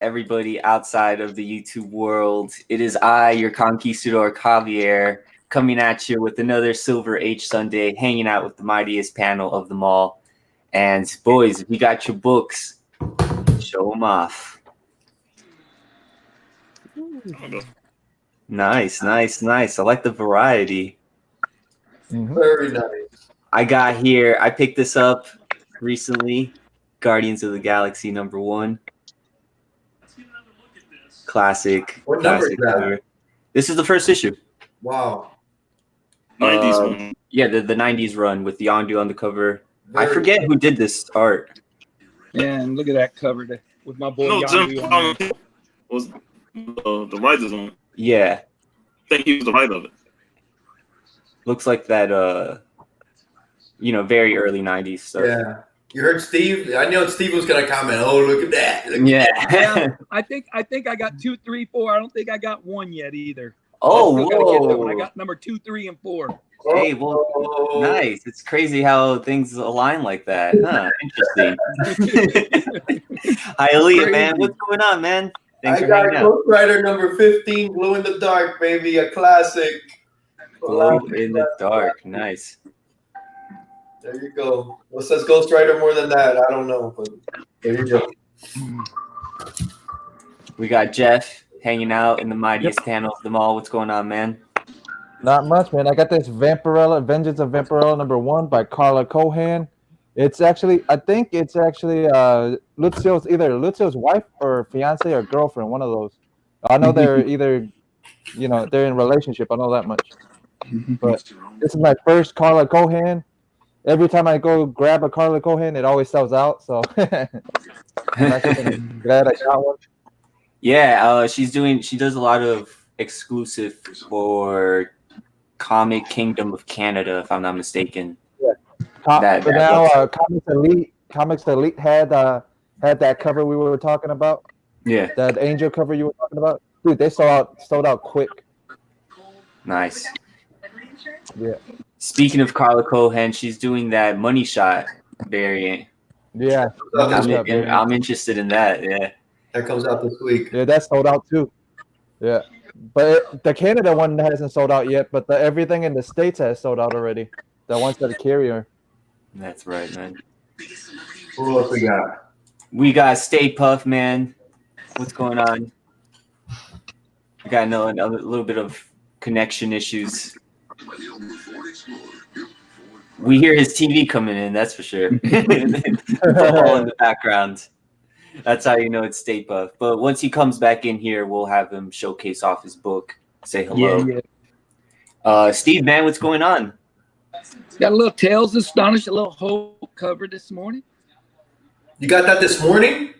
everybody outside of the YouTube world. It is I, your conquistador Javier, coming at you with another Silver H Sunday, hanging out with the mightiest panel of them all. And boys, if you got your books, show them off. Nice. I like the variety. Very nice. I picked this up recently. Guardians of the Galaxy #1. Classic. What number is that? Cover. This is the first issue. Wow. 90s one. Yeah, the 90s run with Yondu on the cover. I forget who did this art. Yeah, and look at that cover there with my boy No, Jim Javi on Palmer there. was the writer's on. Yeah. I think he was the writer of it. Looks like that, very early 90s stuff. Yeah. You heard Steve? I know Steve was going to comment, oh, look at that. Yeah. I think I got 2, 3, 4. I don't think I got 1 yet either. Oh, I still gotta get that one. I whoa. got number 2, 3, and 4. Hey, well, nice. It's crazy how things align like that. Huh? Interesting. Hialeah, man. What's going on, man? Thanks I for got hanging out. Ghost Rider number 15, Glow in the Dark, baby, a classic. Glow in the dark. Nice. There you go. What says Ghost Rider more than that? I don't know, but there you go. We got Jeff hanging out in the mightiest panel of them all. What's going on, man? Not much, man. I got this Vampirella, Vengeance of Vampirella #1 by Carla Cohan. I think it's actually Lucio's wife or fiance or girlfriend, one of those. I know they're either, they're in a relationship. I know that much. But this is my first Carla Cohan. Every time I go grab a Carla Cohan, it always sells out. So I'm actually glad I got one. Yeah, she does a lot of exclusive for Comic Kingdom of Canada, if I'm not mistaken. Yeah. Comics Elite had that cover we were talking about. Yeah. That Angel cover you were talking about. Dude, they sold out quick. Nice. Yeah. Speaking of Carla Cohan, she's doing that Money Shot variant. Yeah. I'm interested in that. Yeah. That comes out this week. Yeah, that's sold out too. Yeah. But the Canada one hasn't sold out yet, but everything in the States has sold out already. The ones that are carrier. That's right, man. Who else we got? We got Stay Puff, man. What's going on? We got a little bit of connection issues. We hear his TV coming in, that's for sure. All in the background. That's how you know it's Stay Puff. But once he comes back in here, we'll have him showcase off his book. Say hello. Yeah. Steve, man, what's going on? Got a little Tales Astonished, a little Hope cover this morning. You got that this morning?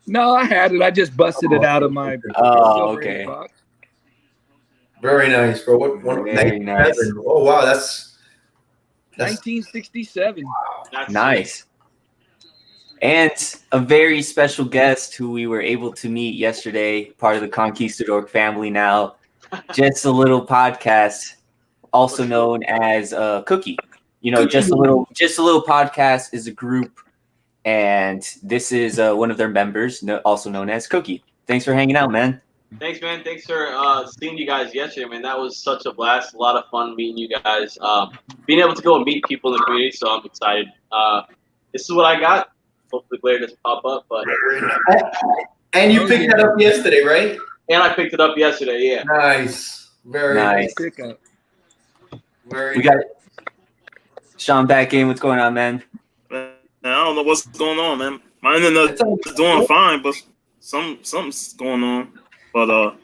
No, I had it. I just busted it out of my okay. box. Very nice, bro. Very nice. Oh, wow. That's 1967. Wow. Nice. And a very special guest who we were able to meet yesterday, part of the Conquistadork family now. Just a Little Podcast, also known as Cookie. Just a little podcast is a group, and this is one of their members, also known as Cookie. Thanks for hanging out, man. Thanks, man. Thanks for seeing you guys yesterday, man. That was such a blast. A lot of fun meeting you guys. Being able to go and meet people in the community, so I'm excited. This is what I got. Hopefully, Blair doesn't pop up, but. And you picked that up yesterday, right? And I picked it up yesterday. Yeah. Nice. Very nice. Pickup. Very We got Sean back in. What's going on, man? Man, I don't know what's going on, man. My internet is doing fine, but something's going on. But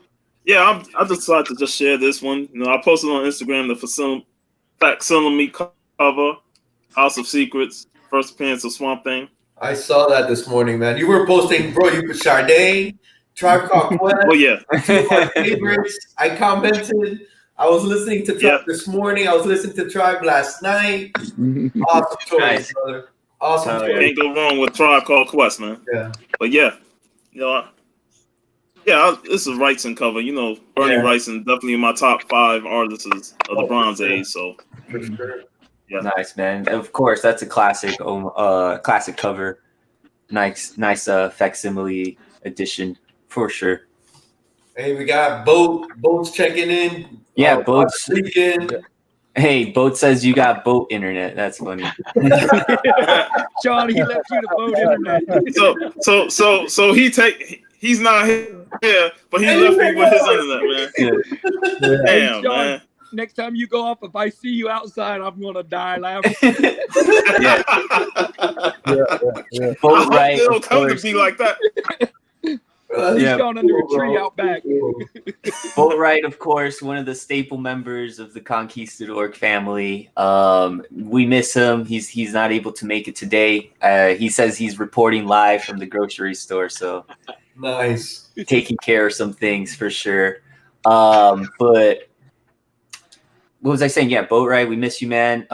yeah, I decided to just share this one. I posted on Instagram the facsimile cover, House of Secrets, first appearance of Swamp Thing. I saw that this morning, man. You were posting, bro. You put Sade, Tribe Called Quest. Oh yeah, Two of my favorites. I commented. I was listening to Tribe this morning. I was listening to Tribe last night. Awesome choice, Nice. brother. Awesome choice. Can't go wrong with Tribe Called Quest, man. Yeah. But yeah, this is Wrightson cover. Bernie Wrightson, definitely in my top 5 artists of the Bronze Age. So For sure. yeah, Nice, man. Of course, that's a classic cover. Nice facsimile edition. for sure. Hey, we got Boats checking in. Yeah, Boats. Weekend. Hey, Boat says you got boat internet. That's funny. Sean, he left you the boat internet. He's not here, but he left me with his internet, man. Yeah. Hey, Damn, Sean, man. next time you go off, if I see you outside, I'm gonna die laughing. Yeah. Yeah. Boat I hope right. they don't Of come to course. be like that. He's Yeah. Sean under a tree out back. Boat right, of course, one of the staple members of the Conquistadork family. We miss him. He's not able to make it today. He says he's reporting live from the grocery store, so Nice. taking care of some things for sure. But what was I saying? Yeah, Boat right. We miss you, man.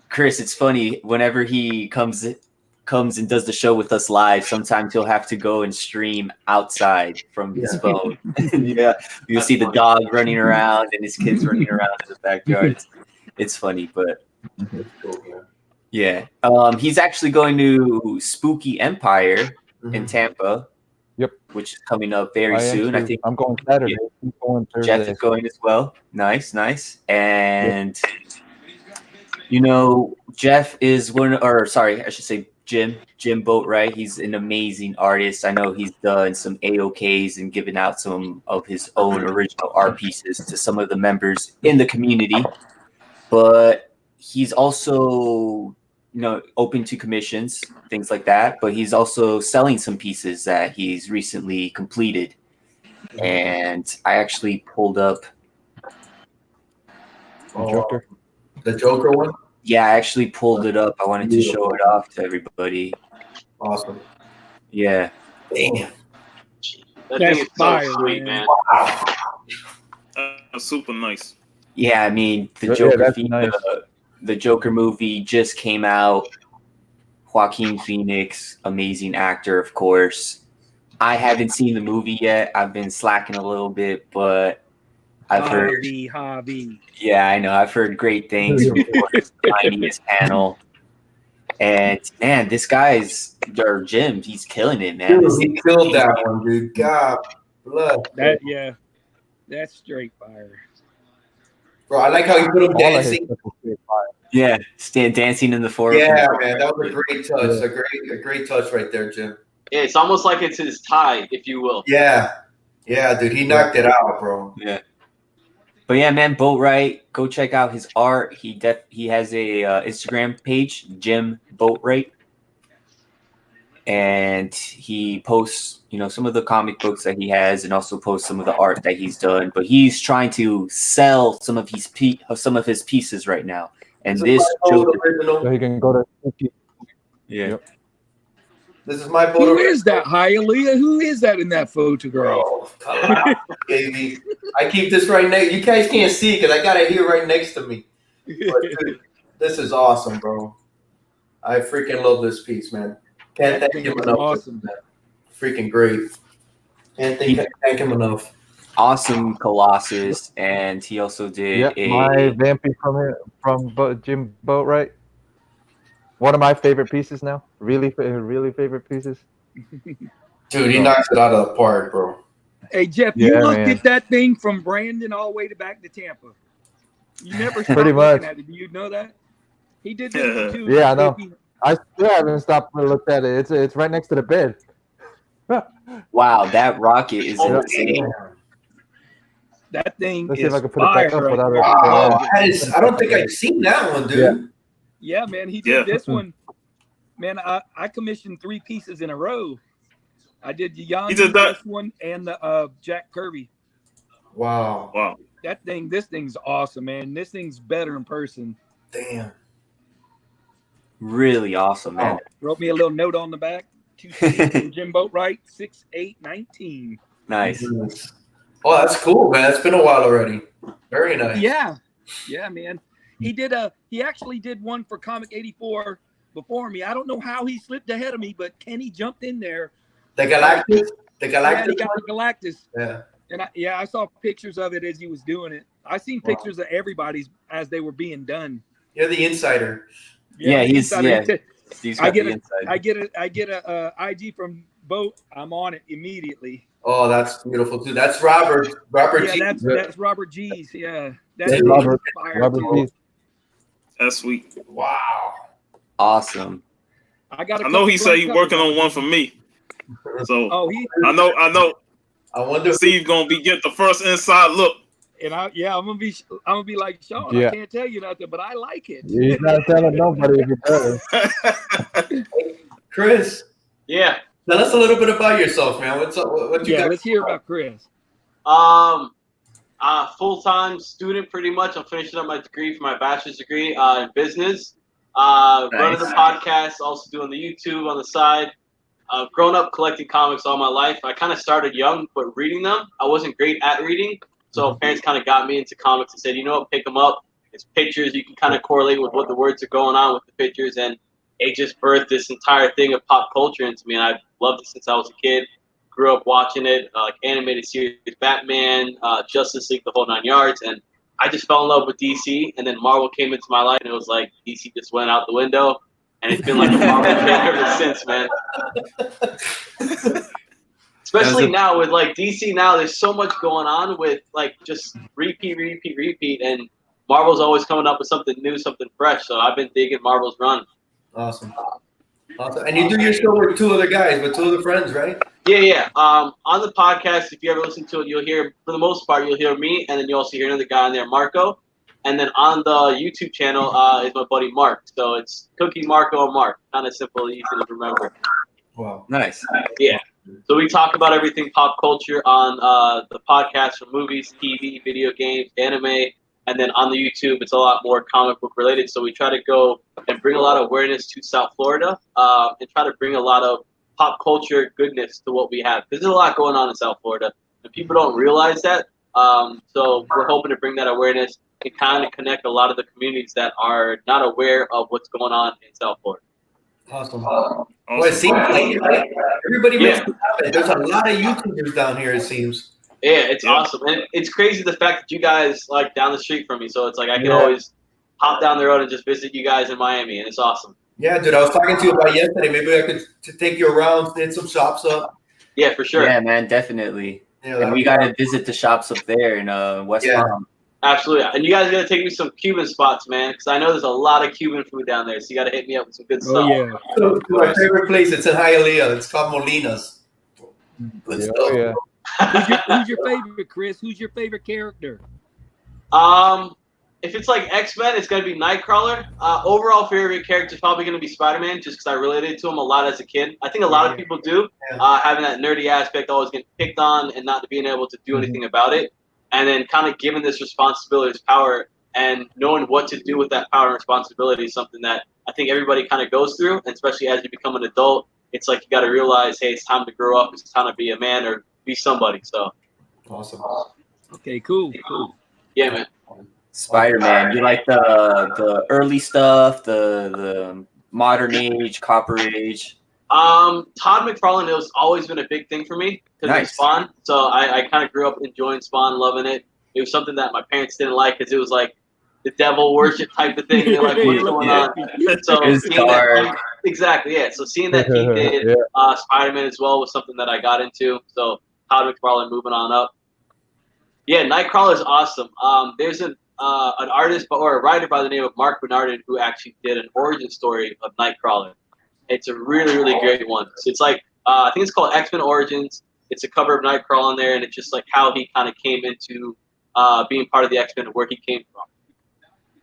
Chris, it's funny whenever he comes and does the show with us live. Sometimes he'll have to go and stream outside from his phone. Yeah, you'll see the dog running around and his kids running around in the backyard. It's funny, but yeah. He's actually going to Spooky Empire in Tampa. Yep. Which is coming up very soon. I think I'm going Saturday. I'm going Thursday. Jeff is going as well. Nice. And you know, Jeff is I should say Jim Boat, right? He's an amazing artist. I know he's done some AOKs and given out some of his own original art pieces to some of the members in the community. But he's also, open to commissions, things like that. But he's also selling some pieces that he's recently completed. And I actually pulled up The Joker one? Yeah, I actually pulled it up. I wanted to show it off to everybody. Awesome. Yeah. Damn. That That's thing is fire, so sweet, man. Super nice. Yeah, I mean, the Yeah, Joker that's nice. the Joker movie just came out. Joaquin Phoenix, amazing actor, of course. I haven't seen the movie yet. I've been slacking a little bit, but I've heard. Javi. Yeah, I know. I've heard great things from the Mightiest panel. And man, this guy's Jim. He's killing it, man. Dude, he killed that one, dude. God bless. That's straight fire. Bro, I like how you put him dancing. Yeah, dancing in the forest. Yeah, man, that was a great touch. A great touch right there, Jim. Yeah, it's almost like it's his tie, if you will. Yeah, dude, he knocked it out, bro. Yeah. But yeah, man, Boat Right. Go check out his art. He has a Instagram page, Jim Boat Right, and he posts, some of the comic books that he has, and also posts some of the art that he's done. But he's trying to sell some of his pieces right now. And So this Joker, So he can go to yeah. Yep. This is my boat. Who is that, Hialeah? Who is that in that photograph? Bro, come on, baby. I keep this right next. You guys can't see because I got it here right next to me. But, dude, this is awesome, bro. I freaking love this piece, man. Can't thank him enough. Awesome. Freaking great. Can't thank him enough. Awesome Colossus, and he also did my Vampy from Jim Boat, right? One of my favorite pieces now. Really favorite pieces. Dude, he knocks it out of the park, bro. Hey, Jeff, you looked at that thing from Brandon all the way back to Tampa. You never stopped Pretty much. looking at it. Do you know that? He did this too. Yeah, I know. I still haven't stopped to look at it. It's right next to the bed. Wow, that rocket is insane. That thing Let's see is if I can put it back up without it. Wow, I don't think I've seen that one, dude. Yeah, man, he did this one. Man, I commissioned 3 pieces in a row. I did the this one and the Jack Kirby. Wow. This thing's awesome, man. This thing's better in person. Damn. Really awesome, man. Wrote me a little note on the back. 2 Jim Boat Right, 6/8/19. Nice. Oh, that's cool, man. It's been a while already. Very nice. Yeah, man. He actually did one for Comic 84 before me. I don't know how he slipped ahead of me, but Kenny jumped in there. The Galactus? Yeah, he got the Galactus. Yeah. And I saw pictures of it as he was doing it. I seen pictures of everybody's as they were being done. You're the insider. Yeah, he's I get the inside. a IG from boat, I'm on it immediately. Oh, that's beautiful too. That's Robert. Robert Yeah, G. that's Robert G's. Yeah, That's that's Robert too. G. That's sweet. Wow. Awesome. I got. I know he said he's working on one for me. So I know. I wonder. Steve gonna be getting the first inside look. And I'm gonna be like Sean. Yeah. I can't tell you nothing, but I like it. He's not telling nobody if he does. Chris. Yeah. Tell us a little bit about yourself, man. What's up? What you got? Let's hear about Chris. Full-time student, pretty much. I'm finishing up my degree for my bachelor's degree in business. Running the podcast, also doing the YouTube on the side. I've grown up collecting comics all my life. I kind of started young, but reading them, I wasn't great at reading. So parents kind of got me into comics and said, you know what, pick them up. It's pictures. You can kind of correlate with what the words are going on with the pictures. And it just birthed this entire thing of pop culture into me. And I've loved it since I was a kid. Grew up watching it, like animated series, Batman, Justice League, the whole 9 yards. And I just fell in love with DC. And then Marvel came into my life, and it was like DC just went out the window. And it's been like a Marvel fan ever since, man. Especially now with like DC now, there's so much going on with like just repeat. And Marvel's always coming up with something new, something fresh. So I've been digging Marvel's run. Awesome. And you do your show with two other guys, with two other friends, right? Yeah. On the podcast, if you ever listen to it, you'll hear, for the most part, you'll hear me, and then you also hear another guy on there, Marco. And then on the YouTube channel is my buddy Mark. So it's Cookie, Marco, and Mark. Kind of simple, easy to remember. Wow. Nice. Yeah. So we talk about everything pop culture on the podcast, from movies, TV, video games, anime. And then on the YouTube, it's a lot more comic book related. So we try to go and bring a lot of awareness to South Florida and try to bring a lot of pop culture goodness to what we have. Because there's a lot going on in South Florida, and people don't realize that. So we're hoping to bring that awareness and kind of connect a lot of the communities that are not aware of what's going on in South Florida. Awesome. Well, it seems like everybody makes it happen. There's a lot of YouTubers down here, it seems. Yeah, it's awesome. And it's crazy the fact that you guys like down the street from me. So it's like I can always hop down the road and just visit you guys in Miami, and it's awesome. Yeah, dude, I was talking to you about yesterday. Maybe I could take you around, hit some shops up. Yeah, for sure. Yeah, man, definitely. Yeah, and we got to visit the shops up there in West Palm. Absolutely. And you guys got to take me some Cuban spots, man, because I know there's a lot of Cuban food down there. So you got to hit me up with some good stuff. Yeah. So, my favorite place, it's in Hialeah. It's called Molina's. Who's your favorite, Chris? Who's your favorite character? If it's like X-Men, it's going to be Nightcrawler. Overall favorite character is probably going to be Spider-Man, just because I related to him a lot as a kid. I think a lot of people do, having that nerdy aspect, always getting picked on and not being able to do anything about it. And then kind of given this responsibility, this power, and knowing what to do with that power and responsibility is something that I think everybody kind of goes through. And especially as you become an adult, it's like you got to realize, hey, it's time to grow up. It's time to be a man or be somebody. So awesome. Okay, cool. Yeah, man. Spider-Man, you like the early stuff, the modern age, Copper Age? Todd McFarlane has always been a big thing for me because of Spawn. So I kind of grew up enjoying Spawn, loving it. It was something that my parents didn't like because it was like the devil worship type of thing. They're like, what's going on? So exactly, yeah. So seeing that he did Spider-Man as well was something that I got into. So Todd McFarlane moving on up. Yeah, Nightcrawler is awesome. There's an artist or a writer by the name of Mark Bernardin who actually did an origin story of Nightcrawler. It's a really, really great one. So it's like, I think it's called X-Men Origins. It's a cover of Nightcrawler on there, and it's just like how he kind of came into being part of the X-Men and where he came from.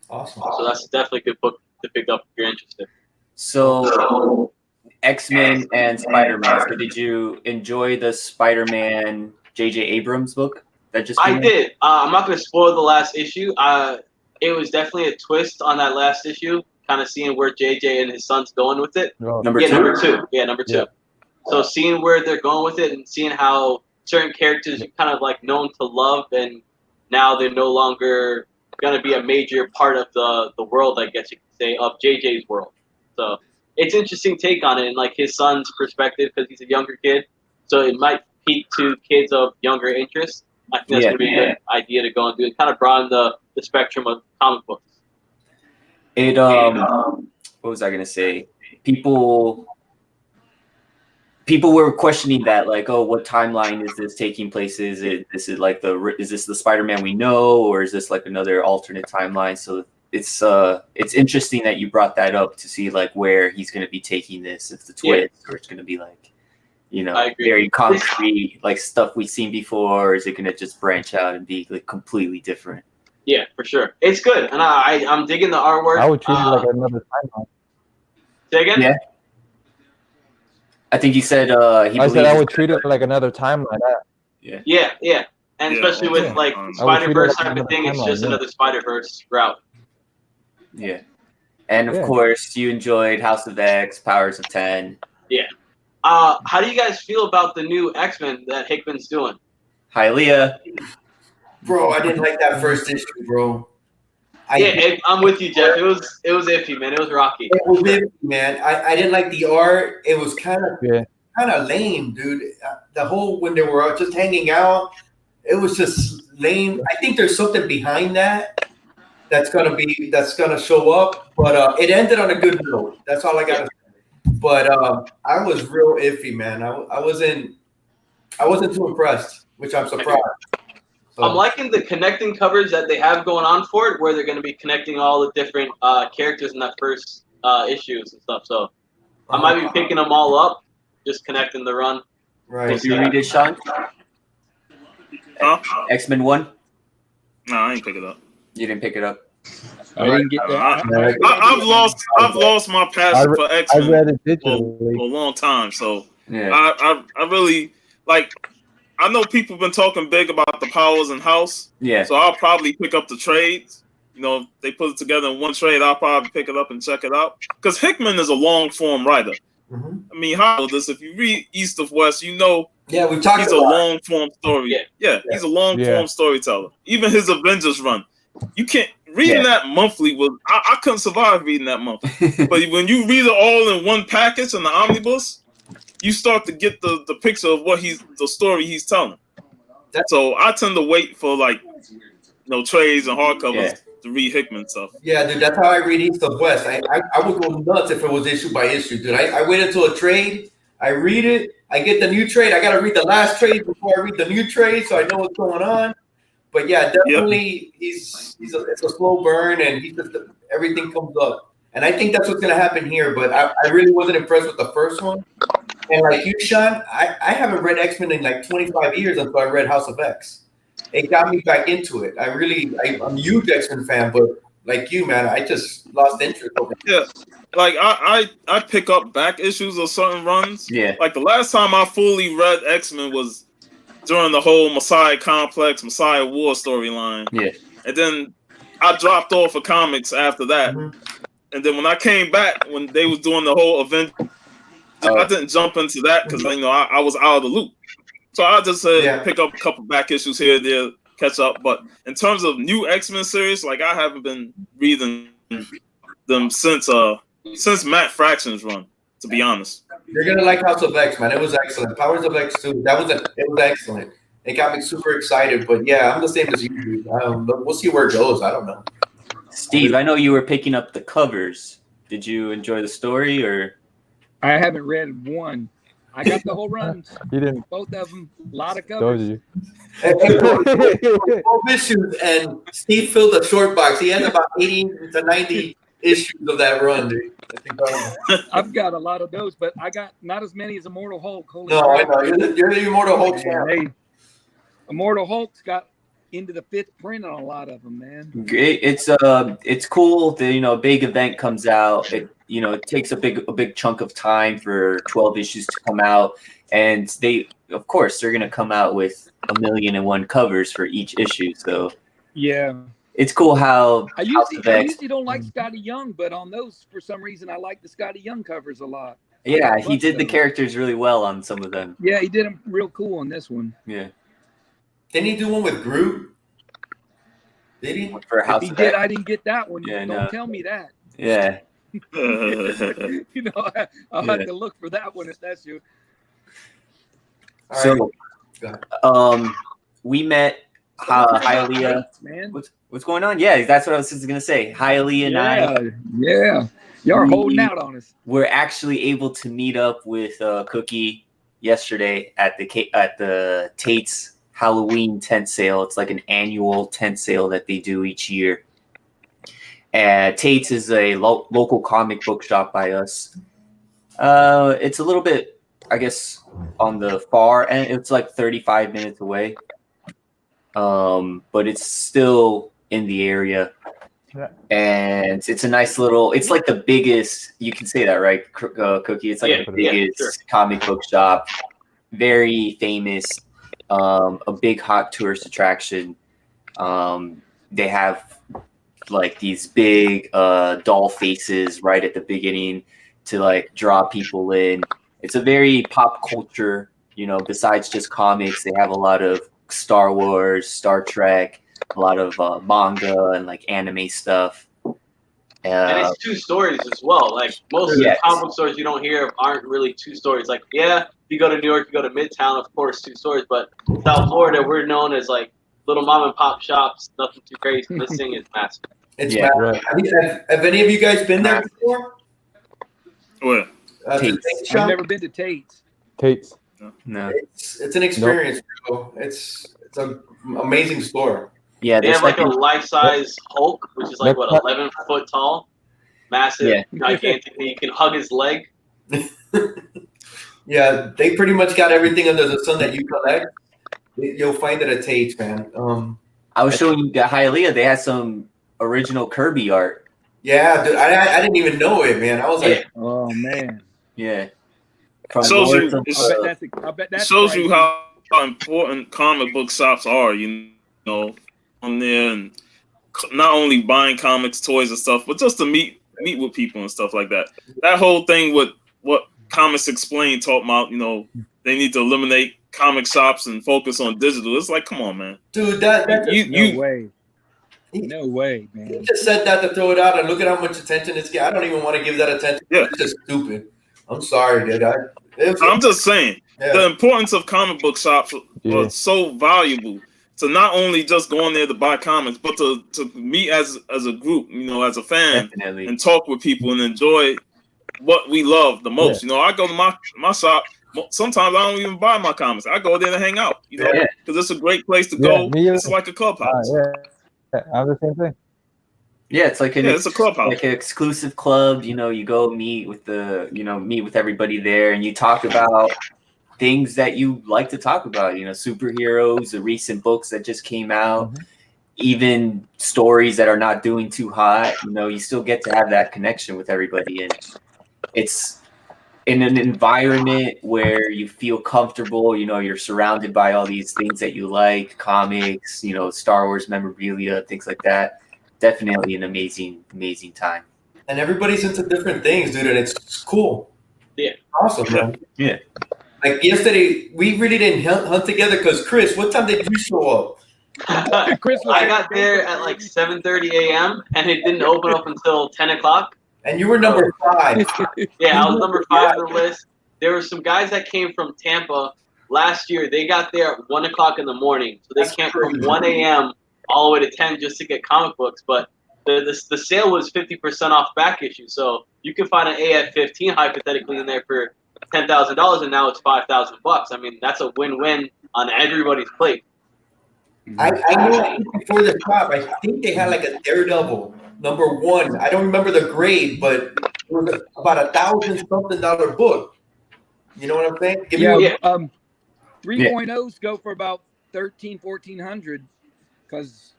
Awesome. So that's definitely a good book to pick up if you're interested. So X-Men and Spider-Man. So did you enjoy the Spider-Man J.J. Abrams book that just came out? Did. I'm not going to spoil the last issue. It was definitely a twist on that last issue, kind of seeing where JJ and his son's going with it. Number two? Number two. Yeah, number two. So seeing where they're going with it and seeing how certain characters you kind of like known to love, and now they're no longer going to be a major part of the world, I guess you could say, of JJ's world. So it's an interesting take on it, and like his son's perspective, because he's a younger kid. So it might peak to kids of younger interests. I think that's going to be a good idea to go and do it. Kind of broaden the spectrum of comic books. What was I going to say? People people were questioning that, like, oh, what timeline is this taking place? Is this the Spider-Man we know, or is this like another alternate timeline? So it's interesting that you brought that up to see like where he's going to be taking this, if the twist, or it's going to be like, very concrete, like stuff we've seen before, or is it going to just branch out and be like completely different? Yeah, for sure. It's good, and I'm digging the artwork. I would treat it like another timeline. Say again? Yeah. I think you said I said I would treat it like another timeline. Yeah. And especially with like Spider-Verse type of thing, it's just another Spider-Verse route. Yeah. And of course, you enjoyed House of X, Powers of 10. Yeah. How do you guys feel about the new X-Men that Hickman's doing? Hialeah. Bro, I didn't like that first issue, bro. I'm with you, Jeff. It was iffy, man. It was rocky. It was iffy, man. I didn't like the art. It was kind of lame, dude. The whole when they were just hanging out, it was just lame. I think there's something behind that that's gonna show up. But it ended on a good note. That's all I gotta say. But I was real iffy, man. I wasn't too impressed, which I'm surprised. I'm liking the connecting covers that they have going on for it, where they're going to be connecting all the different characters in that first issues and stuff. So I might be picking them all up, just connecting the run. Right. Did you read it, Sean? X-Men 1? No, I ain't pick it up. You didn't pick it up? I didn't get that. I've lost my passion for X-Men I read it for a long time. So I really like. I know people have been talking big about the Powers and House. Yeah. So I'll probably pick up the trades. If they put it together in one trade, I'll probably pick it up and check it out. Because Hickman is a long form writer. Mm-hmm. I mean, how this? If you read East of West, we've talked he's a long form story. Yeah, he's a long form storyteller. Even his Avengers run, you can't reading that monthly was I couldn't survive reading that monthly. But when you read it all in one package in the omnibus, you start to get the picture of the story he's telling. So I tend to wait for trades and hardcovers to read Hickman stuff. Yeah, dude, that's how I read East of West. I would go nuts if it was issue by issue, dude. I wait until a trade, I read it, I get the new trade. I got to read the last trade before I read the new trade, so I know what's going on. But yeah, definitely, it's a slow burn, and everything comes up. And I think that's what's going to happen here. But I really wasn't impressed with the first one. And like you, Sean, I haven't read X-Men in like 25 years until I read House of X. It got me back into it. I'm a huge X-Men fan, but like you, man, I just lost interest over it. Yeah, like I pick up back issues of certain runs. Yeah. Like the last time I fully read X-Men was during the whole Messiah Complex, Messiah War storyline. Yeah. And then I dropped off of comics after that. Mm-hmm. And then when I came back, when they was doing the whole event, I didn't jump into that because I was out of the loop. So I just said pick up a couple back issues here and there, catch up. But in terms of new X-Men series, like I haven't been reading them since Matt Fraction's run, to be honest. You're gonna like House of X, man. It was excellent. Powers of X too. It was excellent. It got me super excited. But yeah, I'm the same as you. We'll see where it goes. I don't know. Steve, I know you were picking up the covers. Did you enjoy the story or? I haven't read one. I got the whole runs. You didn't. Both of them. A lot of covers. Issues, and Steve filled a short box. He has about 80 to 90 issues of that run, dude. I've got a lot of those, but I got not as many as Immortal Hulk. Holy no, crap. I know. You're the Immortal Hulk champ. Hey, Immortal Hulk's got into the 5th print on a lot of them, man. It's cool that a big event comes out. It takes a big chunk of time for 12 issues to come out, and they're going to come out with 1,000,001 covers for each issue. So yeah, it's cool how I usually don't like Scotty Young, but on those for some reason I like the Scotty Young covers a lot. Yeah, he did the characters really well on some of them. Yeah, he did them real cool on this one. Yeah. Didn't he do one with Groot? Did he? For House if he of did, X. I didn't get that one. Yeah, don't tell me that. Yeah. I'll have to look for that one if that's you. So, we met Hialeah. Man. What's going on? Yeah, that's what I was just gonna say. Hialeah and I. Yeah, y'all are holding out on us. We're actually able to meet up with Cookie yesterday at the Tate's Halloween tent sale. It's like an annual tent sale that they do each year. And Tate's is a local comic book shop by us. It's a little bit, I guess, on the far end. It's like 35 minutes away. But it's still in the area. Yeah. And it's a nice little, it's like the biggest, you can say that, right, Cookie? It's like the biggest comic book shop. Very famous. A big hot tourist attraction. They have like these big doll faces right at the beginning to like draw people in. It's a very pop culture, besides just comics. They have a lot of Star Wars, Star Trek, a lot of manga and like anime stuff. And it's two stories as well. Like most of the comic book stores you don't hear of aren't really two stories. Like, if you go to New York, you go to Midtown, of course, two stories. But South Florida, we're known as like little mom and pop shops, nothing too crazy. This thing is massive. It's massive. Right. Have any of you guys been there before? What? Tate's. I've never been to Tate's. Tate's. No. It's an experience, bro. It's an amazing store. Yeah, they have like a life-size Hulk, which is like 11 foot tall, massive, gigantic. You can hug his leg. Yeah, they pretty much got everything under the sun that you collect. You'll find it at Tate's, man. I was showing you Hialeah. They had some original Kirby art. Yeah, dude, I didn't even know it, man. I was like, oh man, yeah. Shows you how important comic book shops are. On there, and not only buying comics, toys, and stuff, but just to meet with people and stuff like that. That whole thing with what Comics Explained talking about, they need to eliminate comic shops and focus on digital. It's like, come on, man, dude, no way, man. He just said that to throw it out, and look at how much attention it's getting. I don't even want to give that attention. Yeah. It's just stupid. I'm sorry, dude. I'm just saying the importance of comic book shops are so valuable. To not only just go in there to buy comics, but to meet as a group, as a fan, and talk with people and enjoy what we love the most. I go to my shop. Sometimes I don't even buy my comics. I go there to hang out, because it's a great place to go. It's like a clubhouse. I'm the same thing. Yeah, it's like it's a clubhouse, like an exclusive club. You go meet with everybody there, and you talk about things that you like to talk about, superheroes, the recent books that just came out, even stories that are not doing too hot. You still get to have that connection with everybody, and it's in an environment where you feel comfortable. You're surrounded by all these things that you like, comics, Star Wars memorabilia, things like that. Definitely an amazing time. And everybody's into different things, dude, and it's cool. Yeah, awesome, man. Yeah. Like yesterday, we really didn't hunt together because Chris, what time did you show up? I got there at like 7:30 a.m. and it didn't open up until 10 o'clock. And you were number 5. Yeah, I was number 5 on the list. There were some guys that came from Tampa last year. They got there at 1 o'clock in the morning, so they came from 1 a.m. all the way to 10 just to get comic books. But the sale was 50% off back issue, so you can find an AF-15 hypothetically in there for $10,000, and now it's $5,000. I mean, that's a win-win on everybody's plate. I know before the shop, I think they had like a Daredevil #1. I don't remember the grade, but it was about $1,000-something book. You know what I'm saying? 3.0s go for about $1,400, because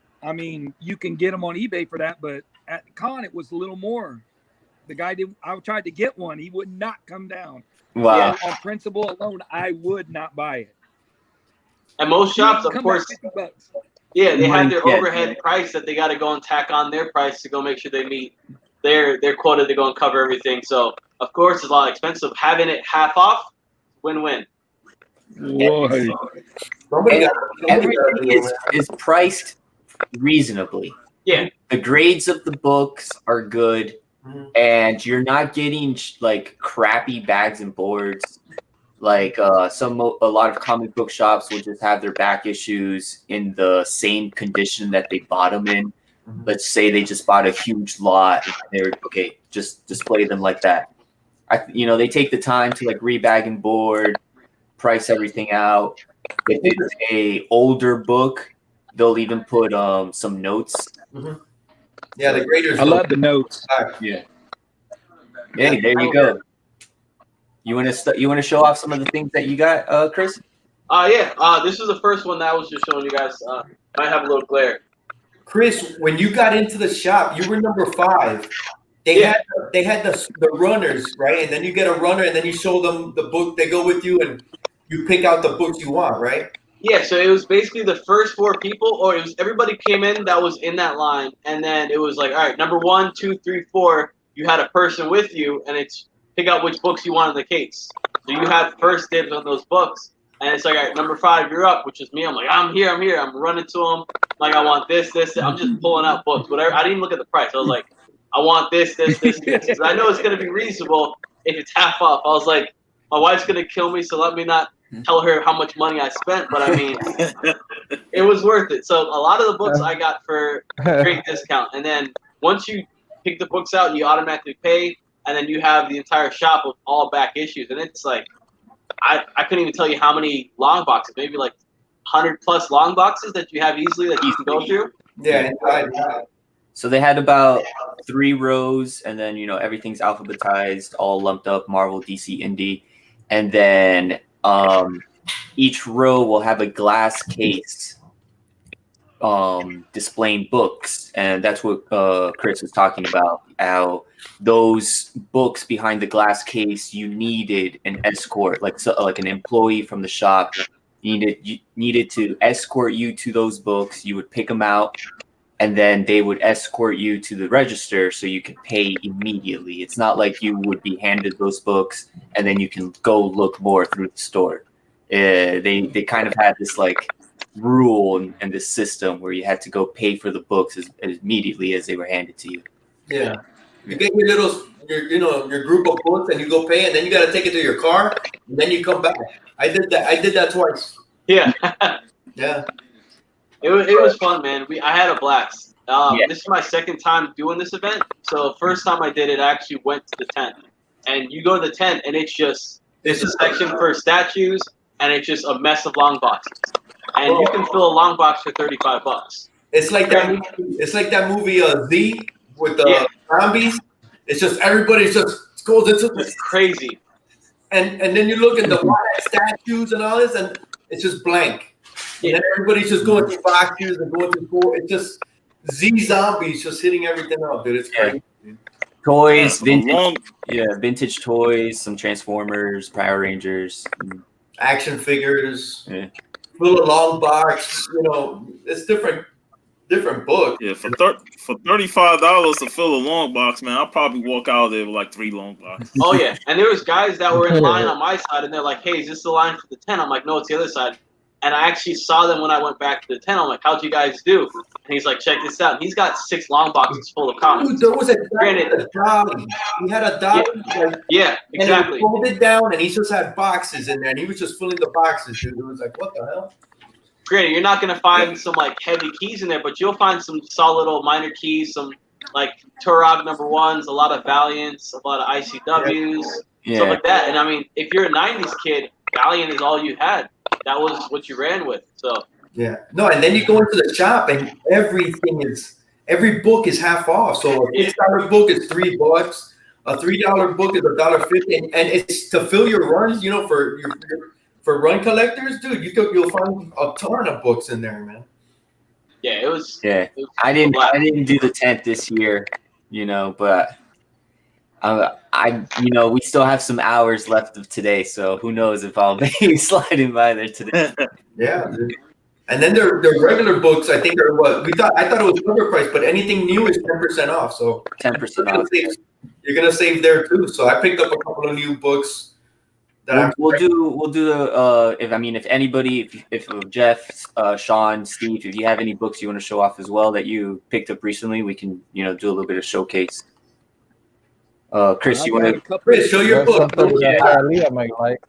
you can get them on eBay for that, but at the con it was a little more. The guy I tried to get one, he would not come down. Wow. Yeah, on principle alone, I would not buy it. And most shops, of course, they have their overhead price that they got to go and tack on their price to go make sure they meet their quota to go and cover everything. So, of course, it's a lot expensive. Having it half off, win-win. Everything is priced reasonably. Yeah. The grades of the books are good. And you're not getting like crappy bags and boards. Like a lot of comic book shops will just have their back issues in the same condition that they bought them in. Let's say they just bought a huge lot. They're just display them like that. They take the time to like rebag and board price everything out. If it's a older book, they'll even put some notes. Mm-hmm. Yeah, the graders. I love the notes. Yeah. Hey, there you go. You want to show off some of the things that you got, Chris? Yeah. This is the first one that I was just showing you guys. Might have a little glare. Chris, when you got into the shop, you were number 5. They had the runners, right? And then you get a runner, and then you show them the book. They go with you, and you pick out the books you want, right? Yeah, so it was basically the first 4 people, or it was everybody came in that was in that line, and then it was like, all right, number 1, 2, 3, 4. You had a person with you, and it's pick out which books you want in the case. So you have first dibs on those books, and it's like, all right, number 5, you're up, which is me. I'm like, I'm here. I'm running to them. Like, I want this. I'm just pulling out books, whatever. I didn't even look at the price. I was like, I want this. So I know it's gonna be reasonable if it's half off. I was like, my wife's gonna kill me, so let me not tell her how much money I spent, but I mean, it was worth it. So a lot of the books I got for great discount, and then once you pick the books out, you automatically pay, and then you have the entire shop with all back issues, and it's like I couldn't even tell you how many long boxes, maybe like 100+ long boxes that you have easily that you can go through. Yeah. So they had about 3 rows, and then everything's alphabetized, all lumped up: Marvel, DC, Indie, and then each row will have a glass case displaying books, and that's what Chris was talking about. How those books behind the glass case, you needed an escort, like an employee from the shop. You needed to escort you to those books. You would pick them out, and then they would escort you to the register so you could pay immediately. It's not like you would be handed those books and then you can go look more through the store. They kind of had this like rule and this system where you had to go pay for the books as immediately as they were handed to you. Yeah. You get your group of books, and you go pay, and then you got to take it to your car, and then you come back. I did that twice. Yeah. Yeah. It was fun, man. I had a blast. This is my second time doing this event. So first time I did it, I actually went to the tent. And you go to the tent, and it's a section for statues, and it's just a mess of long boxes. And you can fill a long box for $35. It's like that movie. It's like that movie Z with the zombies. It's just everybody just goes into It's crazy. And then you look at the statues and all this, and it's just blank. And then everybody's just going through boxes and going through four. It's just Z zombies just hitting everything up, dude. It's crazy. Toys, vintage toys, some Transformers, Power Rangers, action figures, little long box. It's different books. Yeah, for $35 to fill a long box, man, I'll probably walk out of there with like 3 long boxes. Oh yeah, and there was guys that were in line on my side, and they're like, "Hey, is this the line for the tent?" I'm like, "No, it's the other side." And I actually saw them when I went back to the tent. I'm like, "How'd you guys do?" And he's like, "Check this out." And he's got 6 long boxes full of comics. Dude, there was a dolly. He had a dolly. Yeah, exactly. And he pulled it down, and he just had boxes in there, and he was just filling the boxes, dude. It was like, what the hell? Granted, you're not gonna find some like heavy keys in there, but you'll find some solid little minor keys, some like Turok #1s, a lot of Valiants, a lot of ICWs, stuff like that. And I mean, if you're a '90s kid, Valiant is all you had. That was what you ran with. So no, and then you go into the shop, and every book is half off. So a $6 book is $3. A $3 book is $1.50, and it's to fill your runs. For run collectors, dude, you'll find a ton of books in there, man. Yeah, it was. Yeah, I didn't do the tent this year, but we still have some hours left of today, so who knows if I'll be sliding by there today. Yeah, dude. And then their regular books, I think, are what I thought it was cover price, but anything new is 10% off. So 10% off. You're gonna save there too. So I picked up a couple of new books. We'll do the if Jeff, Sean, Steve, if you have any books you want to show off as well that you picked up recently, we can do a little bit of showcase. Chris, you want to? Chris, show your book. Hialeah might like.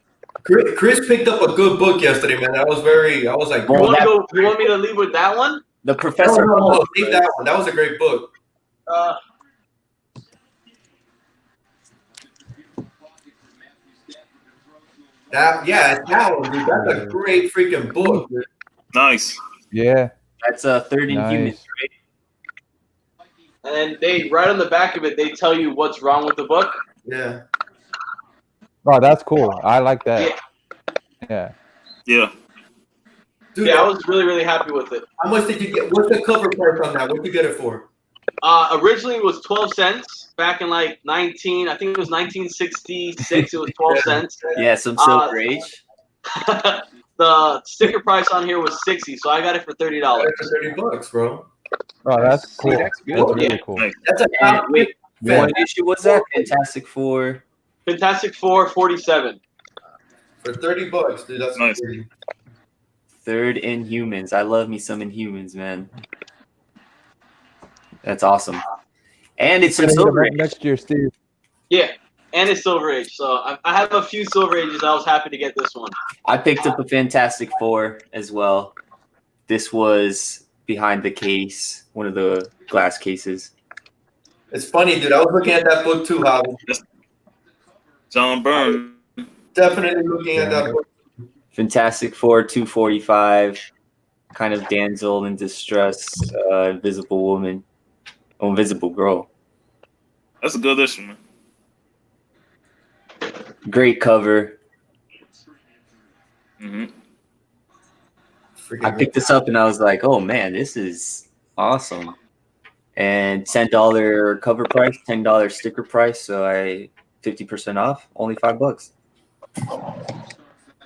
Chris picked up a good book yesterday, man. I was like, you want me to leave with that one? The Professor. No, take that one. That was a great book. It's that one, dude. That's a great freaking book, dude. Nice. Yeah. That's a third in humans, Nice. right? And then they right on the back of it, they tell you what's wrong with the book. Yeah. Oh, that's cool. I like that. Yeah. Yeah. Dude, Yeah, I was really, really happy with it. how much did you get? What's the cover price on that? What'd you get it for? Originally it was 12 cents back in like 1966. It was 12 cents. Yeah, some Silver Age. The sticker price on here was 60, so I got it for $30. $30, bro. Oh, that's cool. That's good. That's really cool. Nice. That's a And top wait, Yeah. what issue was that? Fantastic Four. Fantastic Four 47. for $30, dude. That's Nice. crazy. Third Inhumans. I love me some Inhumans, man. That's awesome. And it's some Gonna hit Silver him up Age. next year, Steve. Yeah, and it's Silver Age. So I have a few Silver Ages. I was happy to get this one. I picked up a Fantastic Four as well. This was behind the case, one of the glass cases. It's funny, dude. I was looking at that book too, Javi. John Byrne. Definitely looking at that book. Fantastic Four 245, kind of damsel in distress, invisible woman, invisible girl. That's a good issue, man. Great cover. Mm-hmm. Freaking I picked this up and I was like, oh man, this is awesome. And $10 cover price, $10 sticker price. So I 50% off, only $5.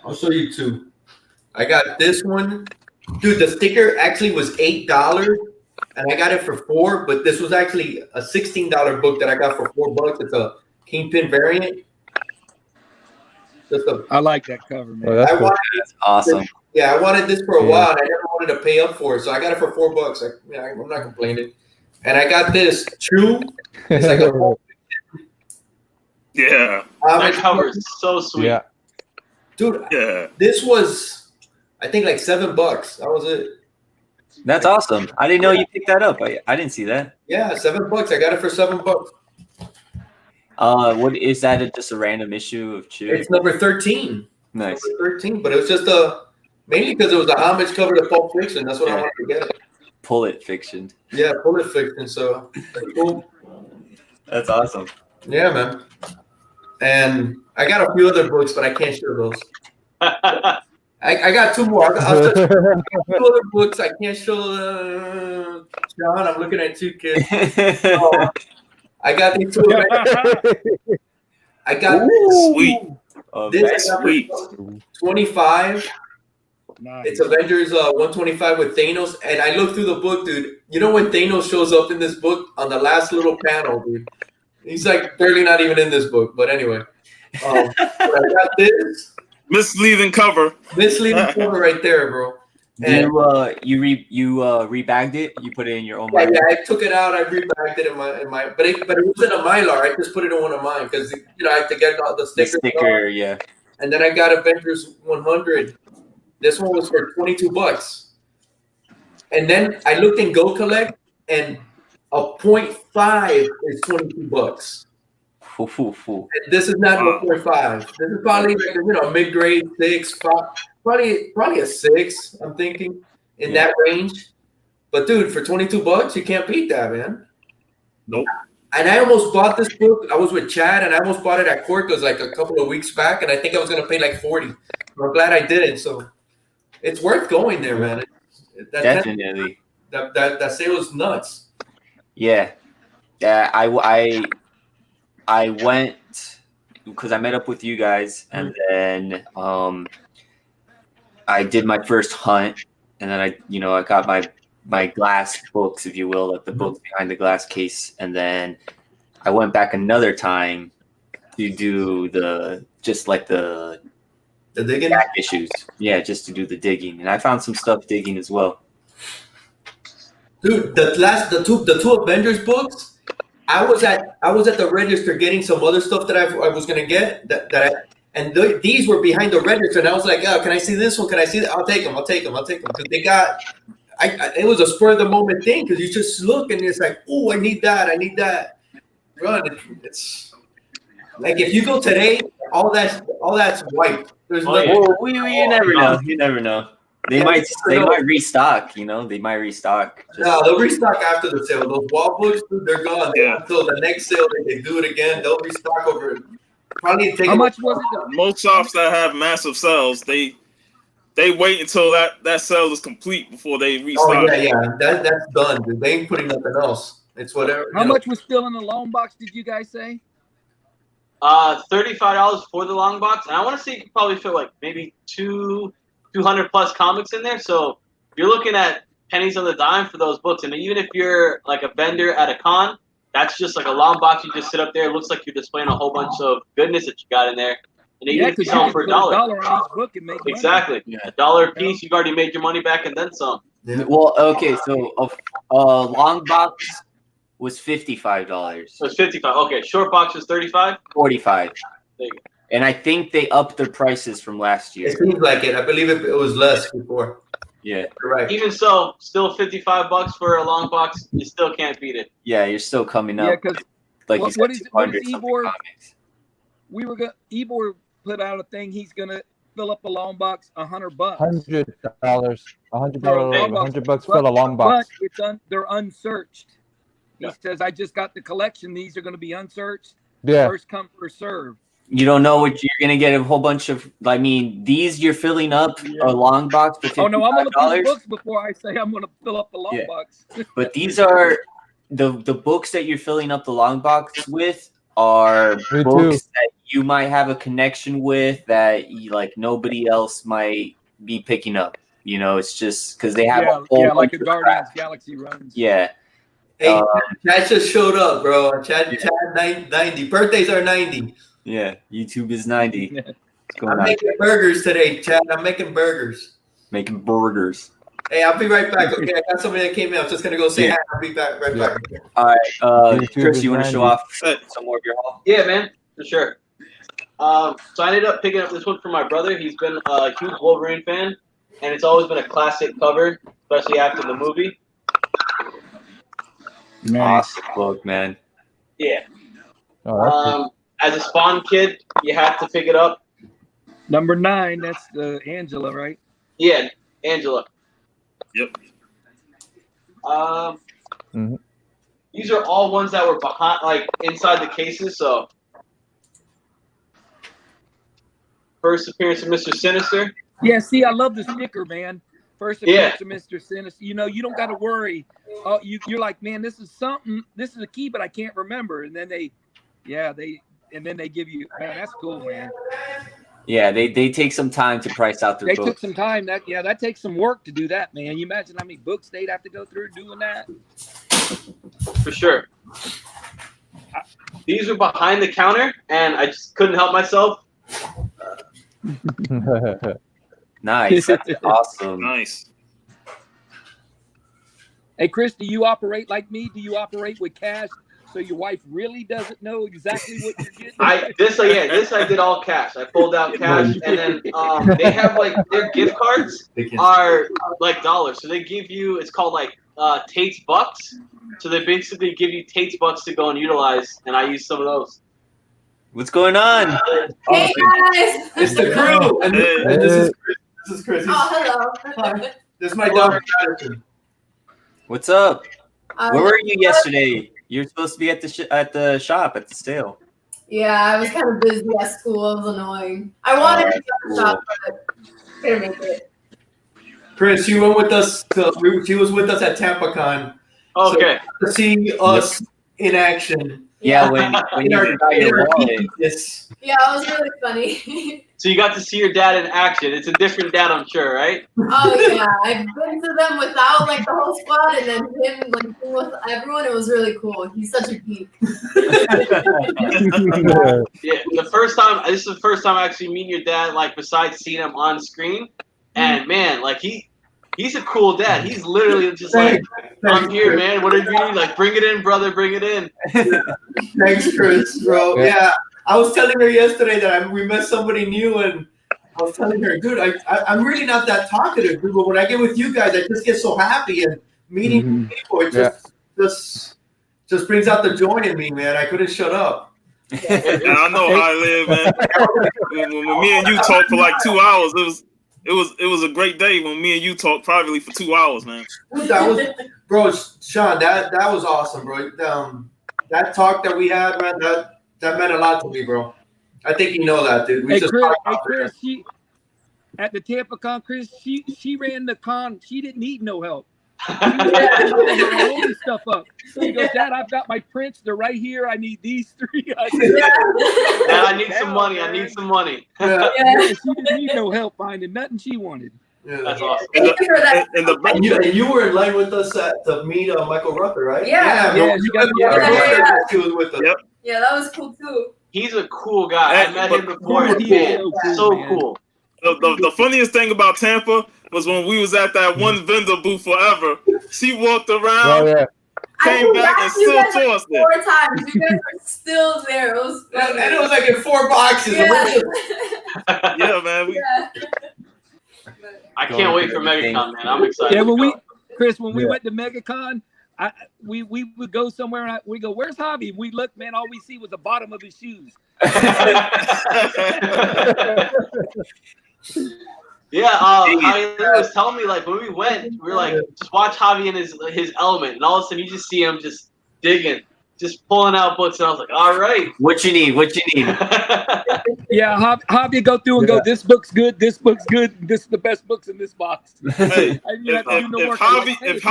I'll show you two. I got this one. Dude, the sticker actually was $8 and I got it for $4, but this was actually a $16 book that I got for $4. It's a Kingpin variant. Just a, I like that cover, man. Oh, that's I cool. wanted That's awesome. Yeah, I wanted this for a Yeah. while. And I never wanted to pay up for it, so I got it for $4. I'm not complaining. And I got this Chew. It's like a Yeah. That cover is so sweet. Yeah. dude. Yeah. This was, I think, like $7. That was it. That's awesome. I didn't know you picked that up. I didn't see that. Yeah, $7. I got it for $7. What is that? Just a random issue of Chew? It's number 13. Nice. Number 13, but it was just mainly because it was a homage cover to Pulp Fiction. That's what I wanted to get it. Pull it fiction. Yeah, Pulp Fiction. So cool. That's awesome. Yeah, man. And I got a few other books, but I can't show those. I got two more. I'll just, two other books. I can't show John. I'm looking at two kids. I got these two. I got Sweet. Oh, this. man. I got Sweet. 25. Nice. It's Avengers 125 with Thanos, and I looked through the book, dude. You know when Thanos shows up in this book on the last little panel, dude? He's like barely not even in this book, but anyway. But I got this Misleading cover. misleading cover right there, bro. And You rebagged it. You put it in your own. yeah, Binder? I took it out. I rebagged it in my, but it wasn't a Mylar. I just put it in one of mine because I have to get all the The stickers. sticker, yeah. And then I got Avengers 100. This one was for $22. And then I looked in Go Collect, and a 0.5 is $22. Foo, foo, foo. And this is not a 0.5. This is probably like a mid-grade 6, probably a 6. I'm thinking in that range. But dude, for $22, you can't beat that, man. Nope. And I almost bought this book. I was with Chad, and I almost bought it at Corco's like a couple of weeks back, and I think I was gonna pay like $40. I'm glad I didn't. So it's worth going there, man. Definitely. That sale is nuts. Yeah. Yeah. I went because I met up with you guys, and then I did my first hunt, and then I got my glass books, if you will, like the books behind the glass case, and then I went back another time to do the digging. back issues. Yeah, just to do the digging, and I found some stuff digging as well. Dude, the two Avengers books. I was at the register getting some other stuff that I was gonna get these were behind the register, and I was like, oh, can I see this one? Can I see that? I'll take them because they got. It was a spur of the moment thing because you just look and it's like, oh, I need that. Run, it's like if you go today, all that's white. There's Oh, nothing. yeah. Well, you never know. You never know. They Yeah, might you never know. restock. You know, they might restock. No, they'll restock after the sale. Those wall books, dude, they're gone. Yeah. Until the next sale, they do it again. They'll restock over. Probably take. How much was it? Most shops that have massive sales, they wait until that sale is complete before they restock. Oh yeah. That's done, dude. They ain't putting nothing else. It's whatever. How much was still in the long box? Did you guys say? $35 for the long box, and I want to say you could probably fit like maybe 200 plus comics in there. So you're looking at pennies on the dime for those books. And even if you're like a vendor at a con, that's just like a long box. You just sit up there. It looks like you're displaying a whole bunch of goodness that you got in there. And even if you sell them for $1. $1 on each book and make money. Exactly. Yeah. $1 a piece. You've already made your money back and then some. Yeah. Well, okay, so a long box was $55. So it's 55. Okay, short box was 35. 45. There you go. And I think they upped their prices from last year. It seems like it. I believe it was less before. Yeah. Correct. Even so, still $55 for a long box. You still can't beat it. Yeah, you're still coming Yeah, up. because Like you what said, is it? What 200 is something Ybor? comics. Ybor put out a thing. He's gonna fill up a long box, $100. $100, $100, Long box. $100 for the long box. But it's they're unsearched. He says, "I just got the collection. These are going to be unsearched. Yeah, First come, first serve." You don't know what you're gonna get. A whole bunch of. I mean, these you're filling up a long box for $55. Oh no, I'm going to push books before I say I'm going to fill up the long Yeah. box. But these are the books that you're filling up the long box with are Me books too. that you might have a connection with that like nobody else might be picking up. You know, it's just because they have a whole like bunch a of Guardians crap. Galaxy runs. Yeah. Hey, Chad just showed up, bro. Chad Yeah. 90. Birthdays are 90. Yeah. YouTube is 90. What's going I'm on? making burgers today, Chad. I'm making burgers. Making burgers. Hey, I'll be right back. Okay, I got somebody that came in. I was just gonna go say Yeah. hi. I'll be back right Yeah. back. All right. YouTube Chris, is you want to show 90. off some more of your haul? Yeah, man, for sure. So I ended up picking up this one for my brother. He's been a huge Wolverine fan, and it's always been a classic cover, especially after the movie. Awesome book, man. Yeah. Oh, that's cool. As a Spawn kid, you have to pick it up. Number 9, that's Angela, right? Yeah, Angela. Yep. Mhm. These are all ones that were behind, like inside the cases. So, first appearance of Mr. Sinister. Yeah, see, I love the sticker, man. First appearance of Mr. Sinister. You know, you don't got to worry. Oh, you're like, man, this is something. This is a key, but I can't remember. And then they give you, man, that's cool, man. Yeah, they take some time to price out their They books. took some time. That takes some work to do that, man. You imagine how many books they'd have to go through doing that? For sure. These were behind the counter, and I just couldn't help myself. Nice. That's awesome. Nice. Hey, Chris, do you operate like me? Do you operate with cash so your wife really doesn't know exactly what you're getting? This I did all cash. I pulled out cash, and then they have like their gift cards are like dollars. So they give you, it's called like Tate's Bucks. So they basically give you Tate's Bucks to go and utilize, and I use some of those. What's going on? Hey guys! It's the crew. And this is Chris. This is Chris. Oh, hello. This is my daughter, Madison. What's up? Um, Where were you yesterday? You're supposed to be at the shop at the sale. Yeah, I was kind of busy at school. It was annoying. I wanted to go to the shop, but couldn't make it. Chris, she went with us. She was with us at TampaCon. Okay. So to see us in action. Yeah, when you forgot your wallet. Yes. Yeah, it was really funny. So you got to see your dad in action. It's a different dad, I'm sure, right? Oh yeah, I've been to them without like the whole squad, and then him like with everyone. It was really cool. He's such a geek. Yeah. The first time, this is the first time I actually meet your dad. Like besides seeing him on screen, and man, like he's a cool dad. He's literally just like, I'm here, man. What are you doing? Like, bring it in, brother. Bring it in. Thanks, Chris, bro. Yeah. I was telling her yesterday that we met somebody new, and I was telling her, dude, I'm really not that talkative, dude, but when I get with you guys, I just get so happy, and meeting people, it just brings out the joy in me, man. I couldn't shut up. Yeah, I know Hialeah, man. When me and you talked for like 2 hours, it was a great day when me and you talked privately for 2 hours, man. That was, bro, Sean. That was awesome, bro. That talk that we had, man, that meant a lot to me, bro. I think you know that, dude. Hey Chris, she at the Tampa Con, Chris, she ran the con. She didn't need no help. She was holding stuff up. She goes, Dad, I've got my prints. They're right here. I need these 3. I said, Dad, I need some money. I need some money. Yeah. She didn't need no help finding nothing she wanted. Yeah, That's awesome. And you were in line with us to meet Michael Rucker, right? Yeah. He was with us. Yep. Yeah, that was cool too. He's a cool guy. I met him before. Dude, he is So man. cool. The funniest thing about Tampa was when we was at that one vendor booth forever. She walked around, came back, and still saw us there. 4 times. You guys are still there. It was funny. And it was like in 4 boxes. Yeah, man. I can't wait for MegaCon, man. I'm excited. Yeah, when we went to MegaCon, we would go somewhere and we go, "Where's Javi?" And we look, man, all we see was the bottom of his shoes. Yeah, Javi was telling me, like, when we went, we were like, just watch Javi in his element, and all of a sudden you just see him just digging, just pulling out books, and I was like, all right. What you need? Yeah, Javi go through and go, this book's good, this book's good, this is the best books in this box. Hey, if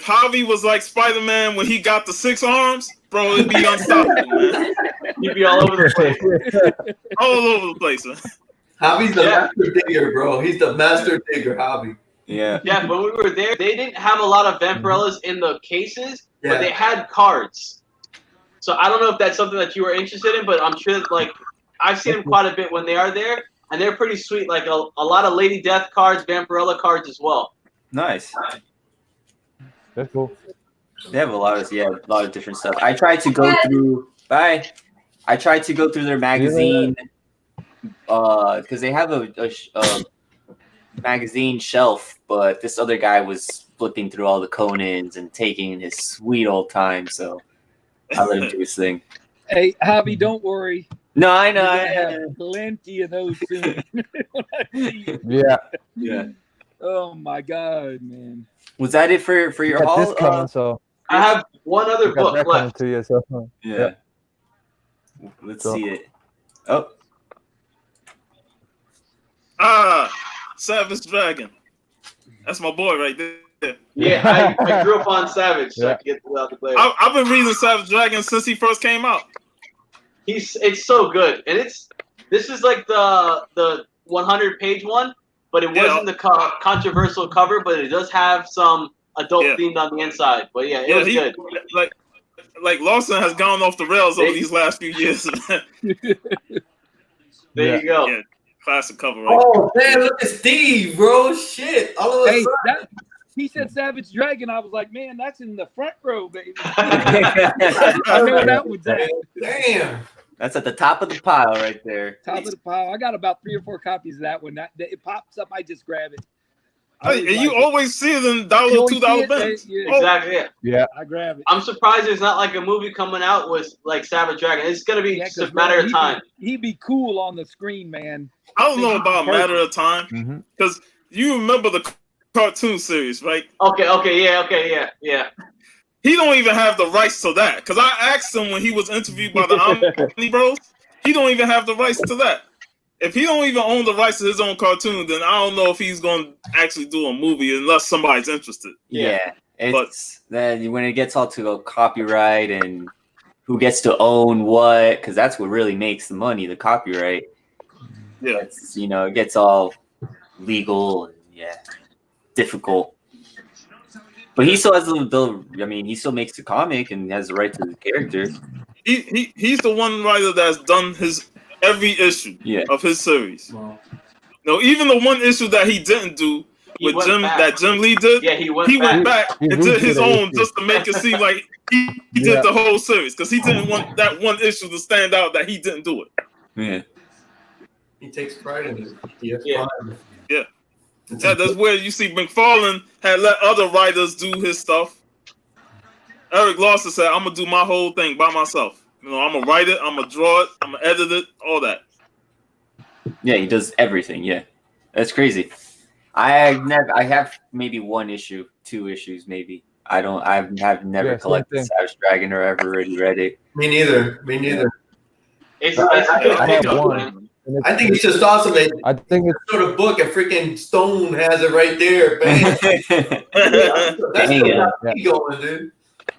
Javi was like Spider-Man when he got the 6 arms, bro, it'd be unstoppable, man. He'd be all over the place. All over the place, man. Javi's the master digger, bro. He's the master digger, Javi. Yeah. Yeah, when we were there, they didn't have a lot of Vampirellas in the cases, but they had cards. So I don't know if that's something that you were interested in, but I'm sure that, like, I've seen them quite a bit when they are there, and they're pretty sweet. Like a lot of Lady Death cards, Vampirella cards as well. Nice. That's cool. They have a lot of different stuff. I tried to go through. I tried to go through their magazine because they have a magazine shelf, but this other guy was flipping through all the Conans and taking his sweet old time, so I let him do his thing. Hey, Javi, don't worry. No, I know. I have plenty of those soon. Yeah. Oh my God, man. Was that it for your haul? This coming, so I have one other book left. To you, so. Yeah. Let's see it. Oh. Savage Dragon. That's my boy right there. Yeah, I grew up on Savage, so I can get without the glare. I've been reading Savage Dragon since he first came out. It's so good, and this is like the 100-page one, but it wasn't the controversial cover, but it does have some adult themed on the inside. But it was good. Like Lawson has gone off the rails over these last few years. There you go. Yeah, classic cover. Right? Oh man, look at Steve, bro. Shit. All of a sudden. He said Savage Dragon. I was like, man, that's in the front row, baby. I know that one's at. Damn. That's at the top of the pile right there. Top of the pile. I got about 3 or 4 copies of that one. It pops up. I just grab it. And you always see it in $1, $2 bins. Yeah. Exactly. Yeah. I grab it. I'm surprised there's not like a movie coming out with like Savage Dragon. It's gonna be just a matter of time. He'd be cool on the screen, man. I don't know about a matter of time because you remember the cartoon series, right? Okay, yeah. He don't even have the rights to that because I asked him when he was interviewed by the Omni Bros. He don't even have the rights to that. If he don't even own the rights to his own cartoon, then I don't know if he's going to actually do a movie unless somebody's interested. Yeah. Then when it gets all to a copyright and who gets to own what, because that's what really makes the money, the copyright. Yeah. It gets all legal and difficult. But he still has he still makes the comic and has the right to the character. He's the one writer that's done his every issue of his series. Wow. No, even the one issue that he didn't do with Jim Lee did. Yeah, he went back and did his own just to make it seem like he did the whole series because he didn't want that one issue to stand out that he didn't do it. Yeah. He takes pride in it. Yeah. That's where you see McFarlane had let other writers do his stuff. Eric Lawson said, "I'm gonna do my whole thing by myself. You know, I'm gonna write it, I'm gonna draw it, I'm gonna edit it, all that." Yeah, he does everything. Yeah, that's crazy. I have maybe one issue, 2 issues, maybe. I've never Yeah, same collected thing. Savage Dragon or ever really read it. Me neither. It's I good have pickup, one. man. And I think it's just awesome that I think it's sort of book and freaking Stone has it right there. Bang. That's Dang still it. got me going, dude.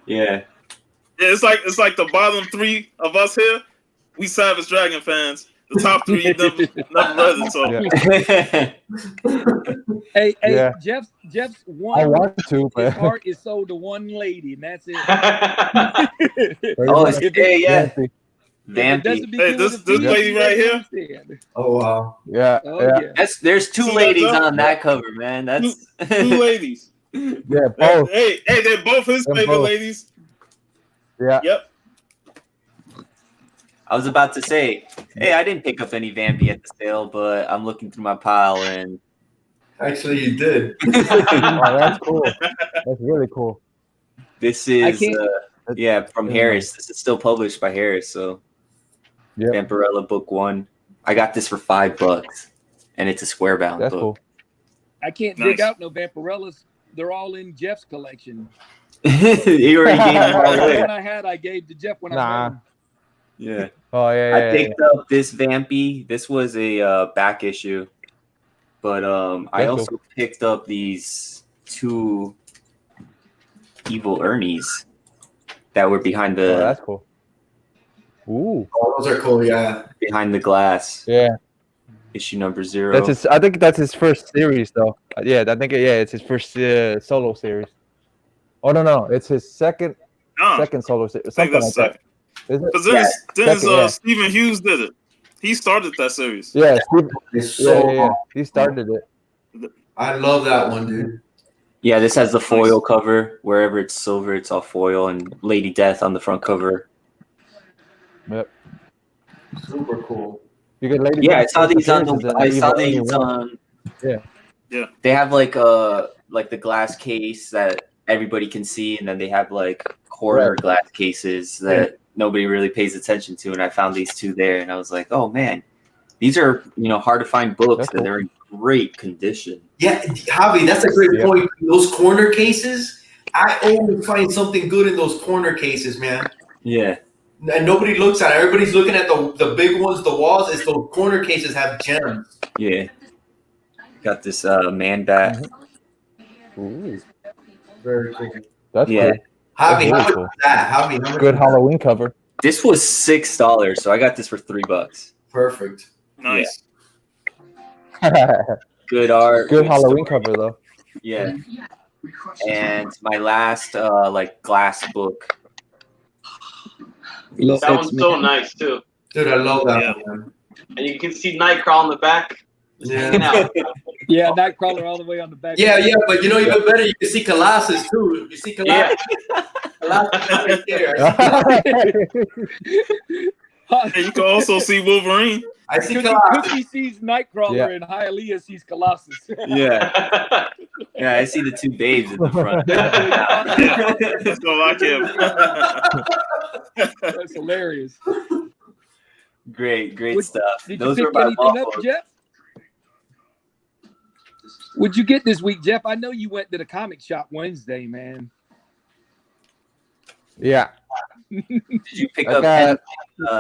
Yeah. Yeah, it's like the bottom 3 of us here. We Savage Dragon fans. The top 3 never read it. So Yeah. Hey, Yeah. Jeff's I one. want to, His but heart is sold to one lady, and that's it. Oh, it's, If yeah. If it Vampy. doesn't Hey, begin this with a V, lady you right here? understand. Oh wow. yeah, Oh yeah, yeah. There's 2 See that, ladies Joe? on that cover, man. That's 2 ladies. yeah, both. Hey, they're both his They're favorite both. ladies. Yeah, Yep. I was about to say, hey, I didn't pick up any Vampy at the sale, but I'm looking through my pile and Actually, you did. oh, that's cool. That's really cool. this I is can't. from Yeah. Harris. This is still published by Harris, so Yeah, Vampirella book 1. I got this for $5, and it's a square bound that's book. cool. I can't Nice. dig out no Vampirellas. They're all in Jeff's collection. You already gave them all The away. one I had, I gave to Jeff when I Nah. met him. Yeah. Oh yeah, I yeah, picked up this Vampy. This was a back issue, but I That's also picked up these 2 evil Ernies that were behind Oh, the that's cool. Ooh, Oh, those are cool. Yeah. behind the glass. yeah. Issue number 0. That's his. I think that's his first series, though. Yeah, I think it's his first solo series. Oh no, it's his second No, solo series. I think Something that's like second. that. Is it? Because second, yeah. Stephen Hughes did it. He started that series. Yeah, Steve, It's so yeah. He started it. I love that one, dude. Yeah, this has the foil cover. Wherever it's silver, it's all foil, and Lady Death on the front cover. Yep. Super cool. You get Lady Yeah, I Death saw these on appearances the. in I saw Evil Ernie these 1. on. Yeah. They have like the glass case that everybody can see, and then they have like corner Right. glass cases that nobody really pays attention to. And I found these 2 there, and I was like, oh man, these are hard to find books, That's and cool. they're in great condition. Yeah, Javi, that's a great Yep. point. Those corner cases, I always find something good in those corner cases, man. Yeah, And nobody looks at it. Everybody's looking at the big ones, the walls. It's those corner cases have gems. yeah. Got this man bat. Ooh, Very cool. that's Yeah. cool. Javi, That's how really much cool. is that? Javi, how much Good is Halloween cover. This was $6, so I got this for $3. that? Perfect. Nice. Good art. Good Halloween story. cover though. Yeah. And my last like glass book. Little That one's X-Men. so nice too. Dude, I love that Yeah. one, man. And you can see Nightcrawler on the back. Yeah. Now, Yeah, Nightcrawler all the way on the back. Yeah, but even better, you can see Colossus too. You see Colossus? Colossus right there. And you can also see Wolverine. I see Cookie, Colossus. Cookie sees Nightcrawler Yeah. and Hialeah sees Colossus. Yeah. Yeah, I see the 2 babes in the front. That's all I care. That's hilarious. Great Would- stuff. Did you Those were pick my anything up, waffles. Jeff? What'd you get this week, Jeff? I know you went to the comic shop Wednesday, man. Yeah. Did you pick I up got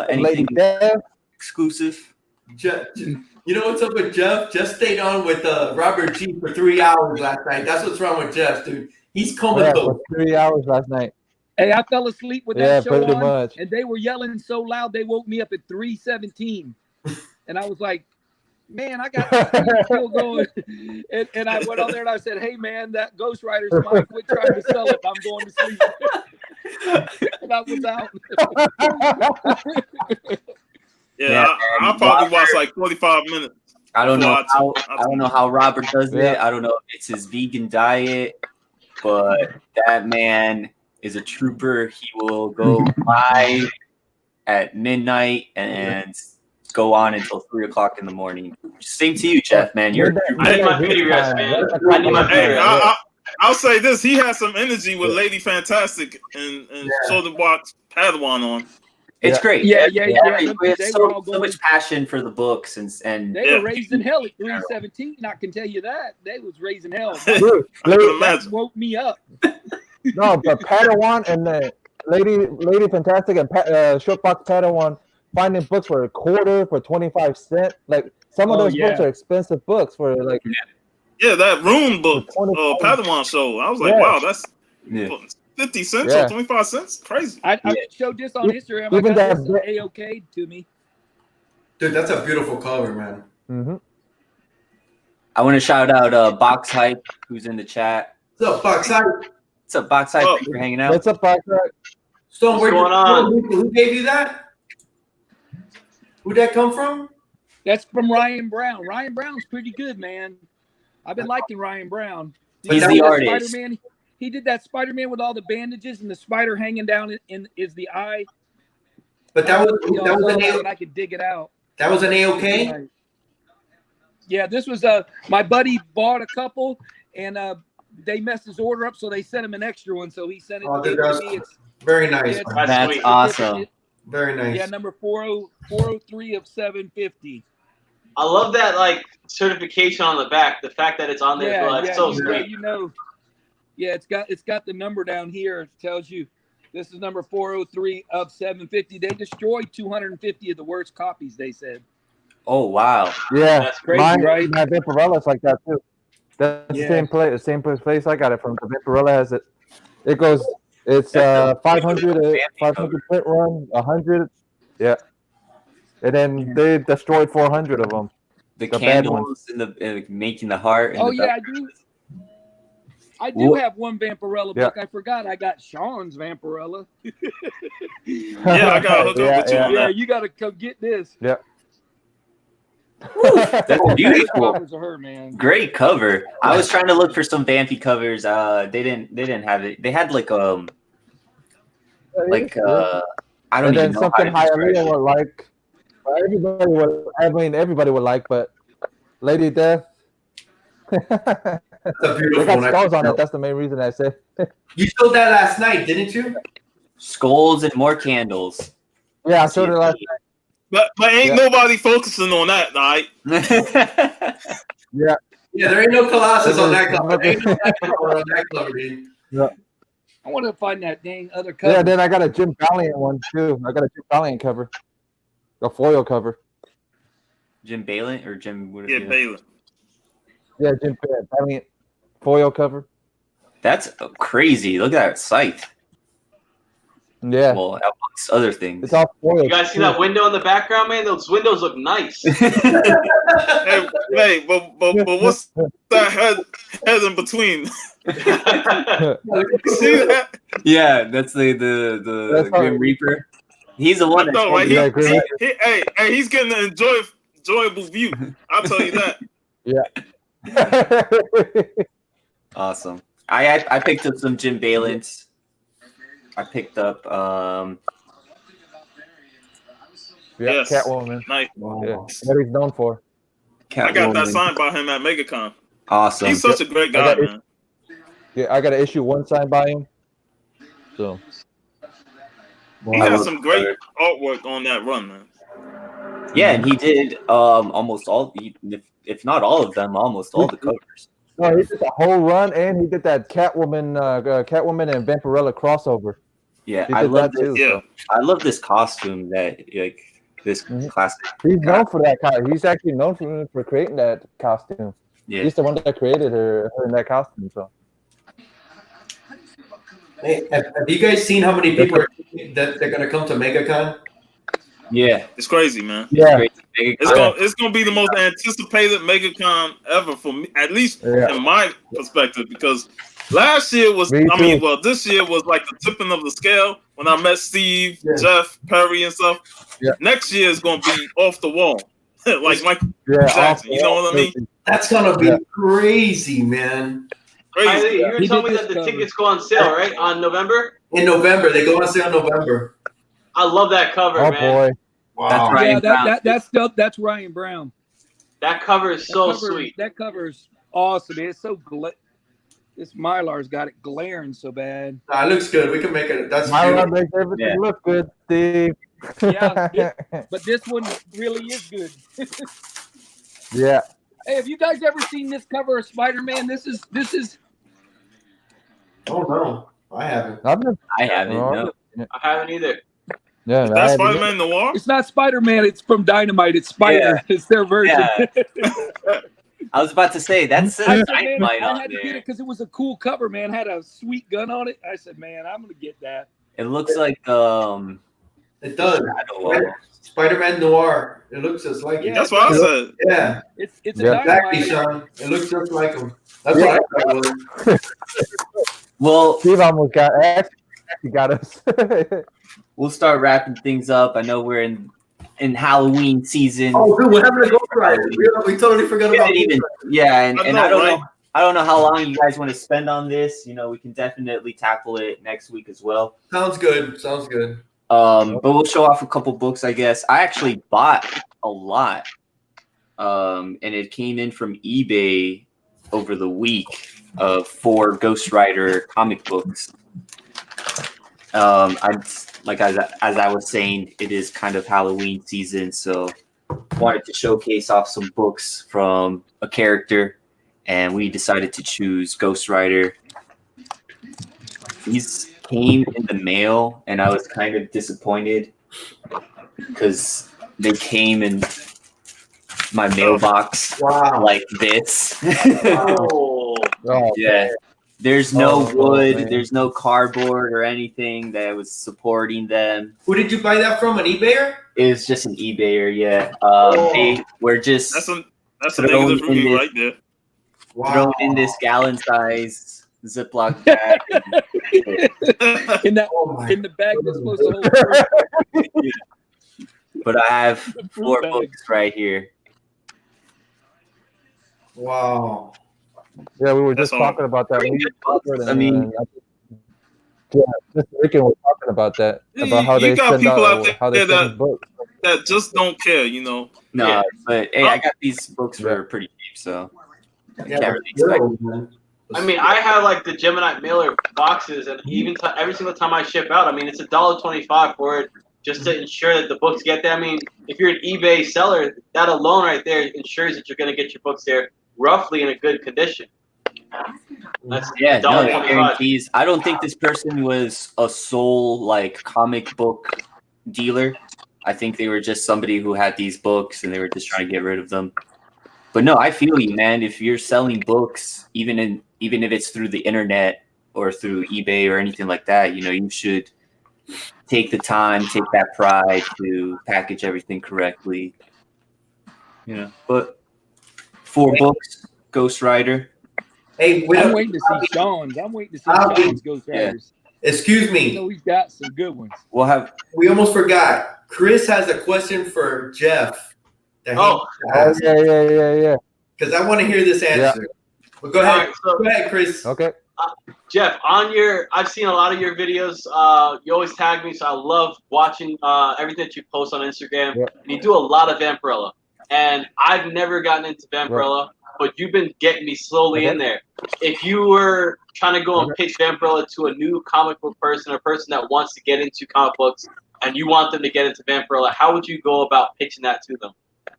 anything Lady Death. exclusive? You know what's up with Jeff? Jeff stayed on with Robert G for 3 hours last night. That's what's wrong with Jeff, dude. He's Yeah, comatose. for 3 hours last night. Hey, I fell asleep with Yeah, that show pretty on, much. and they were yelling so loud they woke me up at 3:17, and I was like, "Man, I got this still going." And I went on there and I said, "Hey, man, that Ghost Rider's mine. Quit trying to sell it. I'm going to sleep." And I was out. Yeah, I'll probably watch like 45 minutes. I don't know Well, how I don't know how Robert does it. Yeah. I don't know if it's his vegan diet, but that man is a trooper. He will go live at midnight and go on until 3:00 in the morning. Same to you, Jeff. Man, you're I need my pity rest, man. I need my pity Hey, rest. I'll say this: he has some energy with Lady Fantastic and Shoulder Box Padawan on. It's great. Yeah. We have They were so all going. much passion for the books, and They were raising hell at 317. I can tell you that they was raising hell. Dude, That woke me up. no, but Padawan and the Lady Fantastic and Short Box Padawan finding books for a quarter, for 25 cents. Like some of those books are expensive books for like. Yeah, that Rune book, Padawan show. I was like, wow, that's 50 cents or 25 cents. Crazy. I showed this on Instagram. I Even got that this A-OK to me. Dude, that's a beautiful cover, man. Mm-hmm. I want to shout out Box Hype, who's in the chat. What's up, Box Hype? What's up, Box Hype? Thanks for hanging out. What's up, Box Hype? Stone, What's going on? Who gave you that? Who'd that come from? That's from Ryan Brown. Ryan Brown's pretty good, man. I've been liking Ryan Brown. He's the artist. Spider-Man. He did that Spider-Man with all the bandages and the spider hanging down is the eye. But that was an I could dig it out. That was an A-OK? Yeah, this was my buddy bought a couple and they messed his order up, so they sent him an extra one. So he sent it to me. It's very nice. That's awesome. Very nice. Yeah, number 403 of 750. I love that like certification on the back. The fact that it's on there, it's so sweet. You know, it's got the number down here. It tells you this is number 403 of 750. They destroyed 250 of the worst copies. They said. Oh wow! Yeah, that's crazy, right? My Vaporella's like that too. That's the same place I got it from. The Vaporella has it. It goes. It's 500 print run, 100. Yeah. And then they destroyed 400 of them. The candles and the making the heart. And I do. I do have one Vampirella book. I forgot I got Sean's Vampirella. I got to hook up with you on that. You got to come get this. Yeah. That's beautiful. Covers of her, man. Great cover. I was trying to look for some Vampy covers. They didn't have it. They had like I don't and even know. Then something Hialeah would like. Everybody would like, but Lady Death. That's a beautiful they got skulls on it. That's the main reason I said. You showed that last night, didn't you? Skulls and more candles. Yeah, I showed it last night. But ain't nobody focusing on that, right? Yeah, there ain't no Colossus on that cover. Ain't no on that cover, dude. Yeah. I want to find that dang other cover. Yeah, then I got a Jim Valiant one too. I got a Jim Valiant cover, a foil cover. Jim Balin or Jim? Balin. Yeah, Jim Valiant foil cover. That's crazy. Look at that scythe. Yeah. Well, amongst other things. It's all foil. You guys see that window in the background, man? Those windows look nice. hey, but what's that head in between? See that? Yeah, that's the Grim Reaper. He's the one. He's getting an enjoyable view. I'll tell you that. Yeah. Awesome. I picked up some Jim Balins. I picked up yes. Catwoman. Nice. Yeah. What he's known for. I got that signed by him at MegaCon. Awesome. He's such a great guy, man. I got to issue one signed by him. So he has some great artwork on that run, man. Yeah, and he did almost all, if not all of them, almost all the covers. No, he did the whole run, and he did that Catwoman and Vampirella crossover. Yeah, I love this. So. I love this costume this classic. He's known for that. He's actually known for creating that costume. Yeah, he's the one that created her in that costume. So. Hey, have you guys seen how many people that they're gonna come to MegaCon? Yeah, it's crazy, man. Yeah, it's gonna be the most anticipated MegaCon ever for me, at least in my perspective, because last year was, this year was like the tipping of the scale when I met Steve, Jeff, Perry, and stuff. Yeah. Next year is gonna be off the wall, like Michael Jackson. You know what I mean? That's gonna be crazy, man. Crazy. You were telling me that the tickets go on sale, right? On November? In November, they go on sale in November. I love that cover, man. Boy. Wow. That's Ryan Brown. That's Ryan Brown. That cover is so sweet. That cover is awesome. It's so This Mylar's got it glaring so bad. Nah, it looks good. We can make it. That's My beautiful. makes everything Yeah. look good, Steve. Yeah, but this one really is good. Yeah. Hey, have you guys ever seen this cover of Spider-Man? This is Oh no, I haven't. I haven't. No. I haven't either. Yeah, Is that Spider-Man Noir? it's not Spider-Man, it's from Dynamite. It's Spider. Yeah. It's their version. Yeah. I was about to say that's I said, man, Dynamite I on had to get there. it because it was a cool cover, man. Had a sweet gun on it. I said, man, I'm gonna get that. It looks like It does. Shadow. Spider-Man Noir. It looks just like Yeah. him. That's what I said. Yeah, It's a Yeah. exactly, Dynamite. Sean. It looks just like him. That's what I thought it was. Well, Steve almost actually got us. we'll start wrapping things up. I know we're in Halloween season. Oh, dude, what happened to Ghost Rider? We totally forgot We about didn't even, Ghost Rider. yeah, and I I know, don't right? know. I don't know how long you guys want to spend on this. You know, we can definitely tackle it next week as well. Sounds good. Sounds good. But we'll show off a couple books, I guess. I actually bought a lot, and it came in from eBay over the week of 4 Ghost Rider comic books. As I was saying, it is kind of Halloween season, so wanted to showcase off some books from a character, and we decided to choose Ghost Rider. These came in the mail, and I was kind of disappointed because they came in my mailbox Wow. like this. Oh, Oh, Yeah. There's no Oh, wood, man. there's no cardboard or anything that was supporting them. Who did you buy that from? An eBayer? It was just an eBayer, yeah. They were just That's a Thrown negative in review this- right there. Wow. thrown in this gallon size Ziploc bag. In that Oh my. in the bag that's supposed to hold But I have the 4 fruit bag. books right here. Wow. yeah, we were That's just all. talking about that. Pretty good books. I mean, yeah, just Rick was talking about that, about how You they got send people out out there how they that- send books. That just don't care, you know. no, Yeah. but hey, I got these books for pretty cheap, so Yeah, can't really expect. man. I mean, I have like the Gemini mailer boxes, and even every single time I ship out, I mean, it's $1.25 for it, just to ensure that the books get there. I mean, if you're an eBay seller, that alone right there ensures that you're going to get your books there roughly in a good condition. That's Yeah, no, it $1.25. guarantees. I don't think this person was a sole like comic book dealer. I think they were just somebody who had these books and they were just trying to get rid of them. But no, I feel you, man. If you're selling books, even if it's through the internet or through eBay or anything like that, you know, you should take the time, take that pride to package everything correctly. You know, but 4 books, Ghost Rider. Hey, I'm waiting to see Sean's. I'm waiting to see I'll be- Sean's Ghost Riders. excuse I me. know he's got some good ones. We'll have We almost forgot. Chris has a question for Jeff. That Oh. Yeah. Because I want to hear this answer. But go All ahead. right, so Go ahead, Chris. Okay. Jeff, I've seen a lot of your videos. You always tag me, so I love watching everything that you post on Instagram. Yep. And you do a lot of Vampirella. And I've never gotten into Vampirella, but you've been getting me slowly in there. If you were trying to go and pitch Vampirella to a new comic book person, or a person that wants to get into comic books, and you want them to get into Vampirella, how would you go about pitching that to them?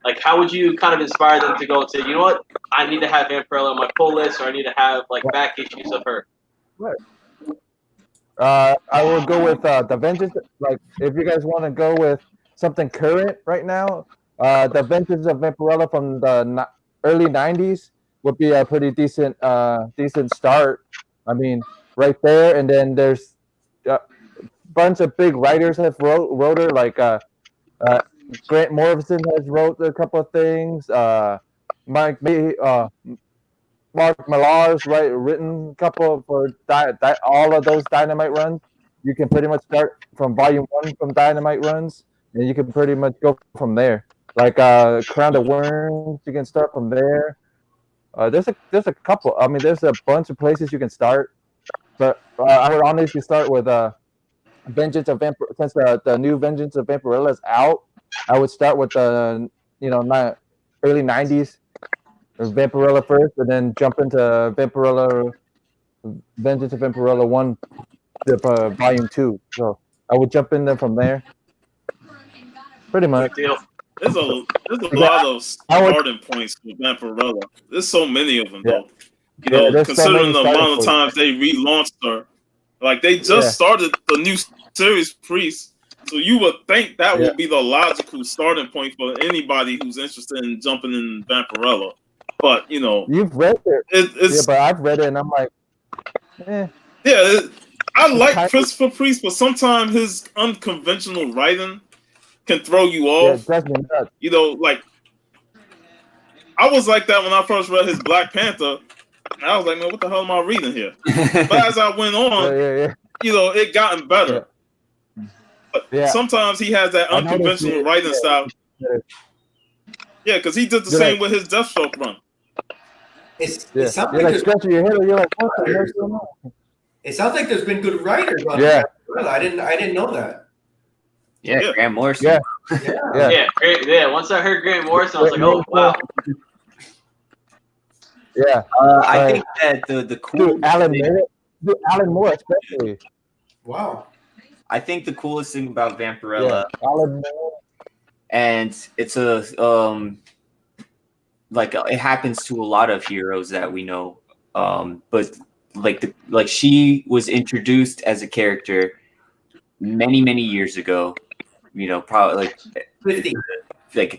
Like, how would you kind of inspire them to go and say, you know what, I need to have Vampirella on my pull list, or I need to have like back issues of her? I will go with the Vengeance. Like, if you guys want to go with something current right now, the Vengeance of Vampirella from the early '90s would be a pretty decent start. I mean, right there, and then there's a bunch of big writers have wrote her, like Grant Morrison has wrote a couple of things. Mark Millar's written a couple for all of those Dynamite runs. You can pretty much start from volume 1 from Dynamite runs, and you can pretty much go from there. Like Crown of Worms, you can start from there. There's a couple. I mean, there's a bunch of places you can start, but I would honestly start with Vengeance of Vampire. Since the new Vengeance of Vampirella is out, I would start with the early '90s Vampirella first, and then jump into Vampirella Vengeance of Vampirella 1, Volume 2. So I would jump in there from there. Pretty much. Good deal. There's a lot of starting points with Vampirella. There's so many of them, though. You know, considering the amount of times they relaunched her. Like, they just started the new series Priest. So you would think that would be the logical starting point for anybody who's interested in jumping in Vampirella. But, you know. You've read it. It's, but I've read it and I'm like, Yeah, I like Christopher Priest, but sometimes his unconventional writing can throw you off. You know, like, I was like that when I first read his Black Panther. I was like, man, what the hell am I reading here? But as I went on, you know, it gotten better. But sometimes he has that unconventional writing style. Yeah, because he did the same with his Deathstroke run. It sounds you're like scratching your head, or you're like, what the hell's going on? It sounds like there's been good writers on it. I didn't know that. Yeah, Grant Morrison. Once I heard Grant Morrison, I was like, oh wow. Yeah, I think that the cool Alan Moore especially. Wow. I think the coolest thing about Vampirella, and it's a like it happens to a lot of heroes that we know, but like she was introduced as a character many years ago. You know, probably like 50 years.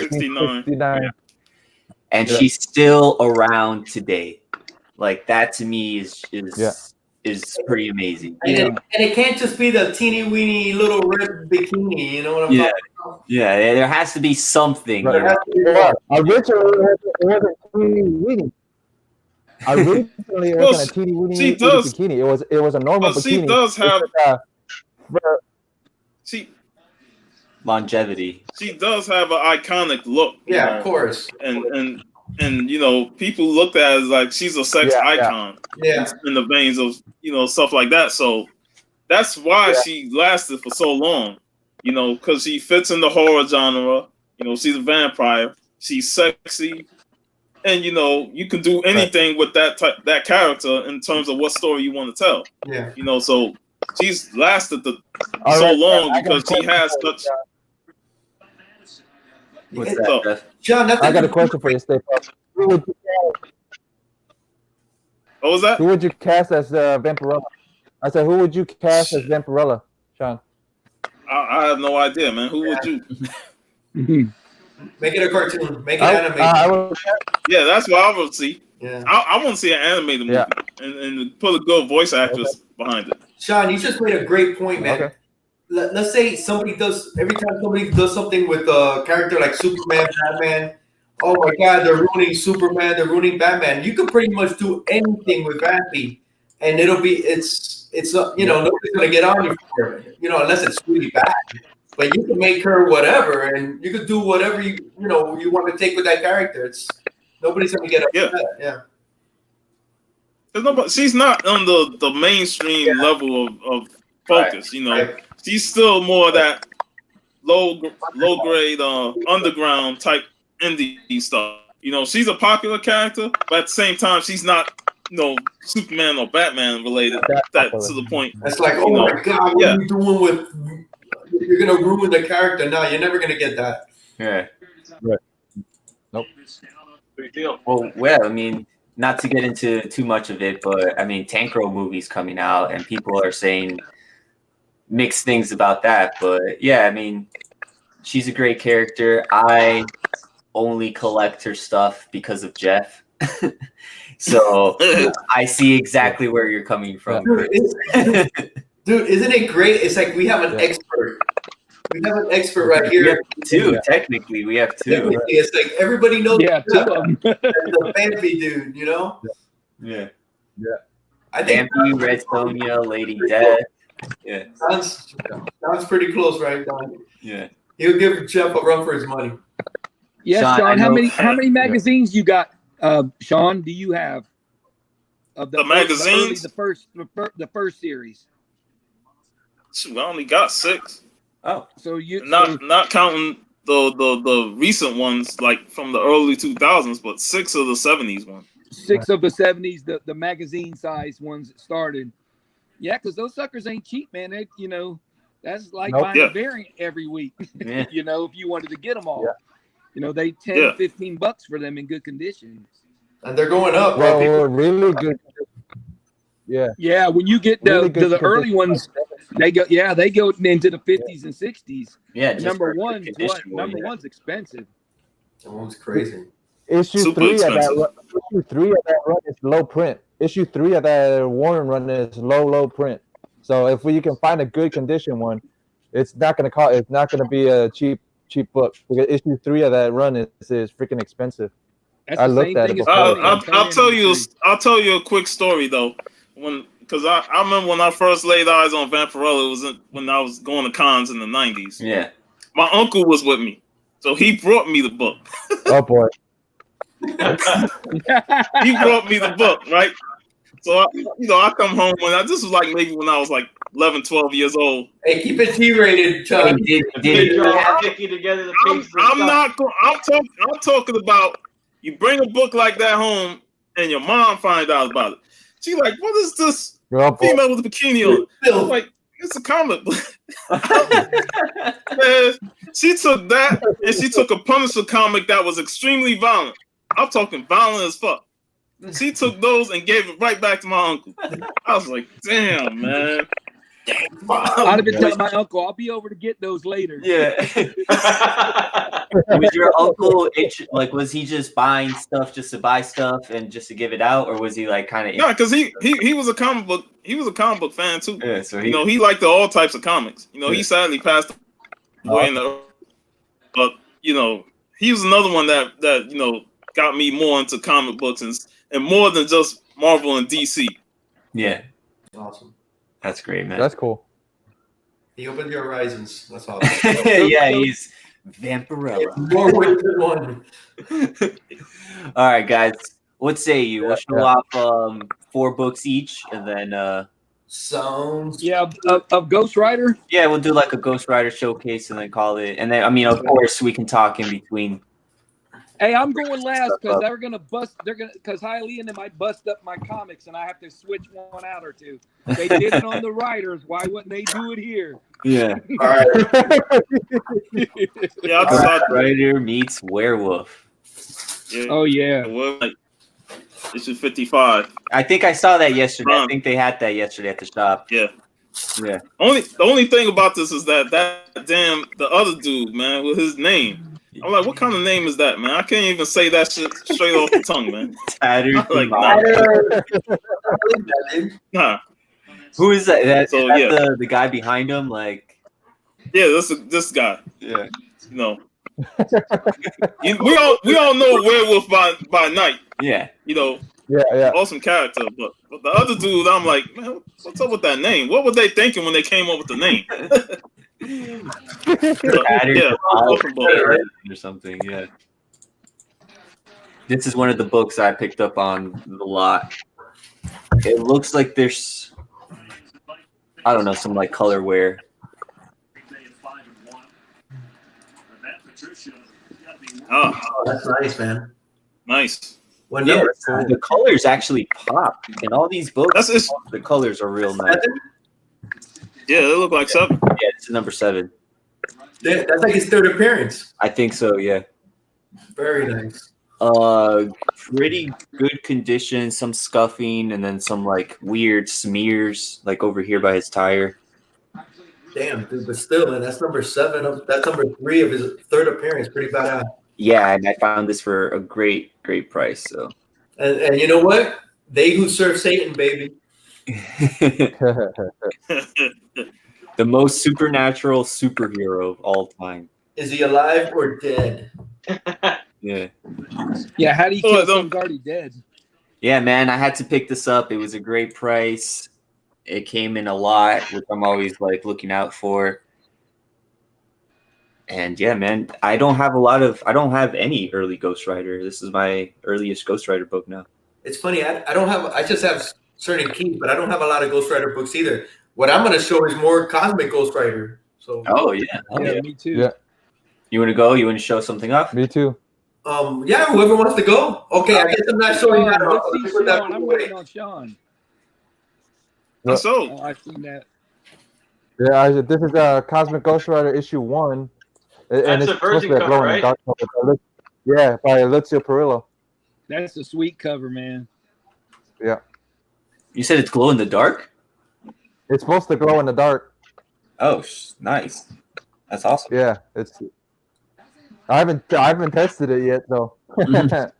69. And she's still around today. Like, that to me is pretty amazing. And it can't just be the teeny weeny little red bikini. You know what I'm talking about? Yeah, there has to be something. Originally, it wasn't teeny weeny. Originally, it wasn't a teeny weeny bikini. It was a normal bikini. She does have longevity. She does have an iconic look. Yeah, of course. And you know, people looked at it as like she's a sex icon. Yeah. In the veins of, you know, stuff like that. So that's why she lasted for so long. You know, because she fits in the horror genre. You know, she's a vampire. She's sexy. And you know, you can do anything with that character in terms of what story you want to tell. Yeah. You know, so she's lasted so long because she has such. What's that? John, I got a question for you, Stay Puft. What was that? Who would you cast as Vampirella? I said, who would you cast as Vampirella, Sean? I have no idea, man. Who would you? Make it a cartoon. Make it animated. Yeah, that's what I would see. Yeah. I want to see an animated movie and put a good voice actress behind it. Sean, you just made a great point, man. Okay. Let's say every time somebody does something with a character like Superman, Batman, oh my God, they're ruining Superman, they're ruining Batman. You can pretty much do anything with Vampy, and it's you know, nobody's gonna get on you for it, you know, unless it's really bad. But you can make her whatever, and you can do whatever you want to take with that character. Nobody's gonna get upset. She's not on the mainstream level of focus, you know. She's still more of that low grade underground type indie stuff. You know, she's a popular character, but at the same time, she's not, you know, Superman or Batman related. That to the point. That's like, oh my God, what are you doing with? You're gonna ruin the character. No, you're never gonna get that. Yeah. Right. Nope. Big deal. Well, I mean, not to get into too much of it, but I mean, Tankro movie's coming out, and people are saying mixed things about that. But yeah, I mean, she's a great character. I only collect her stuff because of Jeff. So I see exactly where you're coming from. Dude, isn't it great? It's like we have an expert. We have an expert right here. We have two. Technically, we have two. Technically, it's like everybody knows. Yeah, two of them. The Vampy dude, you know? Yeah. I think Vampy, Red Sonja, Lady Death. Yeah. Sounds pretty close, right, Don? Yeah. He'll give Jeff a run for his money. Yes, Sean. How many magazines you got? Sean, do you have of the magazines? The first series. Shoot, I only got 6. Oh, so you not counting the recent ones like from the early 2000s, but 6 of the 70s ones. 6 of the 70s, the magazine size ones that started. Yeah, because those suckers ain't cheap, man. That's like buying a variant every week. Yeah. If you wanted to get them all. Yeah. They $10-15 for them in good condition. And they're going up. Well, really good. Yeah. Yeah, when you get the early ones, they go into the 50s and 60s. Yeah, Number one's expensive. That one's crazy. Issue 3 of that run is low print. Issue 3 of that Warren run is low print. So if you can find a good condition one, it's not going to be a cheap book, because issue 3 of that run is freaking expensive. That's the same thing. I'll tell you a quick story though. Because I remember when I first laid eyes on Vampirella, it was when I was going to cons in the 90s. Yeah. My uncle was with me, so he brought me the book. Oh boy. He brought me the book, right? So I come home this was like maybe when I was like 11, 12 years old. Hey, keep it T-rated, Chuck. I'm talking about you bring a book like that home and your mom find out about it. She like, what is this female with a bikini on? I'm like, it's a comic book. Man, she took that and she took a Punisher comic that was extremely violent. I'm talking violent as fuck. She took those and gave it right back to my uncle. I was like, damn, man. I'd have been telling my uncle, I'll be over to get those later. Yeah. Was your uncle was he just buying stuff just to buy stuff and just to give it out, or was he like kind of? No, because he was a comic book. He was a comic book fan too. Yeah, so he liked all types of comics. He sadly passed away but he was another one that got me more into comic books and more than just Marvel and DC. Yeah. Awesome. That's great, man. That's cool. He opened your horizons. That's awesome. Yeah, he's Vampirella. More with than one. All right, guys. What say you? We'll show off 4 books each, and then sounds. Yeah, of Ghost Rider. Yeah, we'll do like a Ghost Rider showcase, and then call it. And then, of course, we can talk in between. Hey, I'm going last because because Hialeah and them might bust up my comics, and I have to switch one out or two. They did it on the Riders. Why wouldn't they do it here? Yeah. All right. Yeah, Ghost Rider meets werewolf. Yeah. Oh yeah. Issue 55. I think I saw that yesterday. I think they had that yesterday at the shop. Yeah. Yeah. The only thing about this is that the other dude, man, with his name. I'm like, what kind of name is that, man? I can't even say that shit straight off the tongue, man. Tattered. Like, nah. Who is that? Is So, that the guy behind him? Like, yeah, this guy. Yeah. We all know Werewolf by Night. Yeah. Yeah. Awesome character, but the other dude, I'm like, man, what's up with that name? What were they thinking when they came up with the name? Or something. Yeah. This is one of the books I picked up on the lot. It looks like there's, I don't know, some like color wear. Oh, that's nice, man. Nice. What Yeah, number? the colors actually pop in all these books. The colors are real nice. Yeah, they look like 7. Yeah, it's number 7. That's like his 3rd appearance. I think so. Yeah. Very nice. Pretty good condition. Some scuffing, and then some like weird smears, like over here by his tire. Damn, dude, but still, man, that's number 7. That's number 3 of his 3rd appearance. Pretty badass. Yeah, and I found this for a great price. So. And you know what? They who serve Satan, baby. The most supernatural superhero of all time. Is he alive or dead? Yeah. Yeah, how do you kill someone already dead? Yeah, man, I had to pick this up. It was a great price. It came in a lot, which I'm always like looking out for. And yeah, man, I don't have any early Ghost Rider. This is my earliest Ghost Rider book now. It's funny. I just have certain keys, but I don't have a lot of Ghost Rider books either. What I'm going to show is more cosmic Ghost Rider. So. Oh yeah. Yeah, me too. Yeah. You want to go? You want to show something off? Me too. Yeah, whoever wants to go. Okay, I guess I'm not sure. Let's see Sean. I'm waiting on Sean. So Oh, I've seen that. Yeah, this is Cosmic Ghost Rider issue 1, and That's it's a supposed to be Virgin a glow cover, in the right? dark cover. Yeah, by Lucio Perillo. That's a sweet cover, man. Yeah, You said it's glow in the dark? it's supposed to glow in the dark. Oh, nice. That's awesome. Yeah, it's. I haven't tested it yet though. Mhm.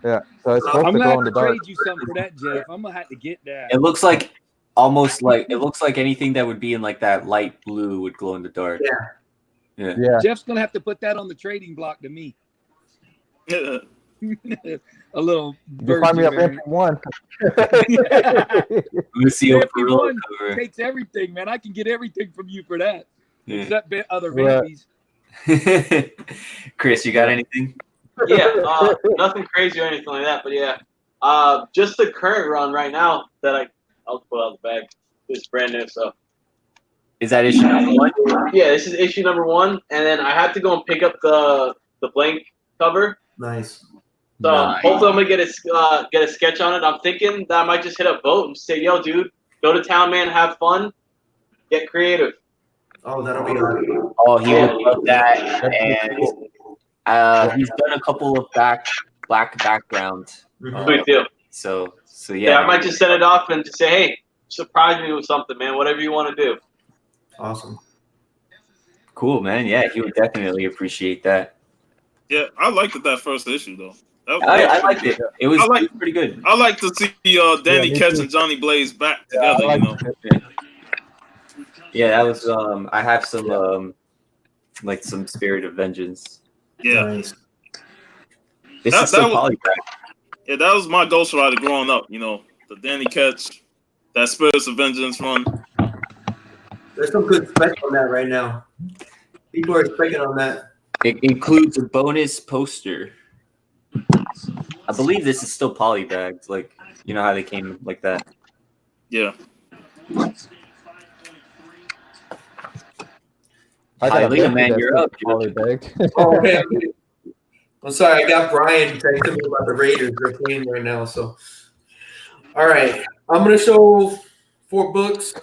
Yeah, so it's supposed I'm to gonna glow have in to the dark. trade you something for that, Jeff. I'm gonna have to get that. It looks like almost like it looks like anything that would be in like that light blue would glow in the dark. Yeah. Yeah, Jeff's gonna have to put that on the trading block to me. yeah. A little. you find me a virgin Vamp 1. Lucio Vampy Perillo one cover. takes everything, man. I can get everything from you for that. Yeah. Except other Right. vampies. Chris, you got anything? Yeah, nothing crazy or anything like that, but yeah, just the current run right now that I'll pull out the bag. It's brand new, so Is that issue number 1? yeah, this is issue number 1, and then I had to go and pick up the blank cover. Nice. So Nice. hopefully I'm gonna get a sketch on it. I'm thinking that I might just hit a vote and say, "Yo, dude, go to town, man, have fun, get creative." Oh, that'll be awesome. Oh, he would love that. And he's done a couple of black backgrounds. Sweet deal. So Yeah, yeah. I might just send it off and just say, "Hey, surprise me with something, man. Whatever you want to do." Awesome. Cool, man. Yeah, he would definitely appreciate that. Yeah, I liked that first issue though. I liked it. It was pretty good. I like to see Danny me Ketch too. and Johnny Blaze back together. I like You know. it. Yeah, that was I have some like some Spirit of Vengeance. Yeah. Nice. This That- is still that was- polygraph. Yeah, that was my Ghost Rider growing up. You know, the Danny Ketch, that Spirits of Vengeance run. There's some good specs on that right now. People are speccing on that. It includes a bonus poster. I believe this is still polybagged, like you know how they came like that. Yeah. I got a Hialeah, Vamp man, that's you're up. poly bagged. Oh, okay. I'm sorry, I got Brian texting me about the Raiders. They're playing right now. So, all right, I'm gonna show 4 books.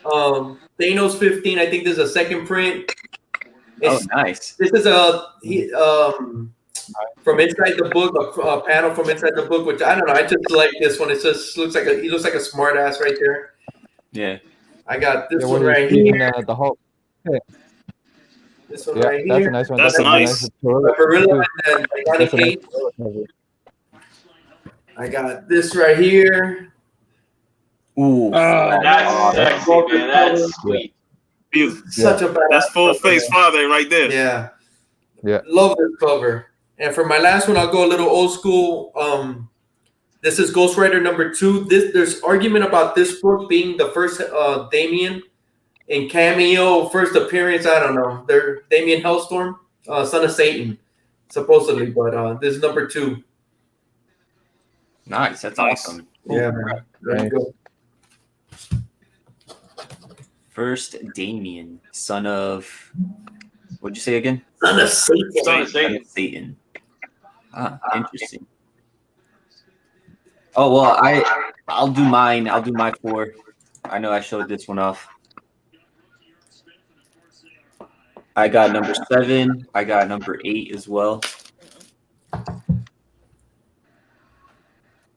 Thanos 15. I think this is a second print. Oh, nice. This is from inside the book, a panel from inside the book, which I don't know. I just like this one. It just looks like he looks like a smart ass right there. Yeah. I got this Yeah, one when right he's here. the Hulk. This one Yeah, right that's here. a nice one. That's nice. Gorilla and then Johnny That's a nice Cage. I got this right here. Ooh. That's sexy, man. That's sweet. Beautiful. Such a bad. That's full face Friday right there. Yeah. Yeah. Love this cover. And for my last one, I'll go a little old school. This is Ghost Rider number 2. There's argument about this book being the first Damien in cameo, first appearance. I don't know. They're Damien Hellstorm, son of Satan, supposedly. But this is number 2. Nice. That's Nice. awesome. Yeah, man. There you go. First Damien, son of what'd you say again? Son of Satan. Son of Son Satan. of Satan. Ah, interesting. Oh well, I'll do mine. I'll do my 4. I know I showed this one off. I got number 7. I got number 8 as well.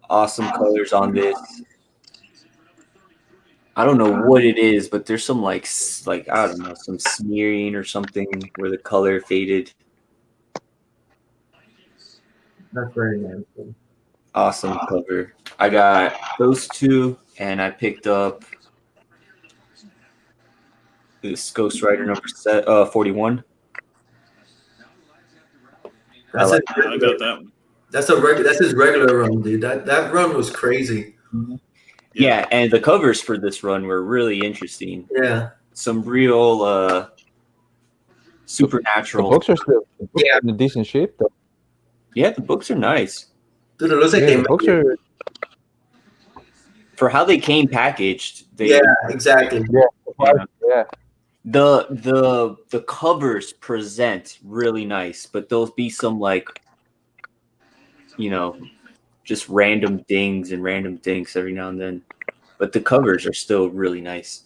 Awesome colors on this. I don't know what it is, but there's some like I don't know, some smearing or something where the color faded. That's very nice. Awesome cover. I got those 2, and I picked up this Ghost Rider number 41. That's I like I got that one. That's his regular run, dude. That run was crazy. Yeah, and the covers for this run were really interesting. Yeah. Some real The Oh. supernatural. books are still in a decent shape, though. Yeah, the books are nice. Dude, it looks like Yeah, the books are. For how they came packaged, they Yeah, exactly. Yeah. The covers present really nice, but there'll be some like, just random dings every now and then. But the covers are still really nice.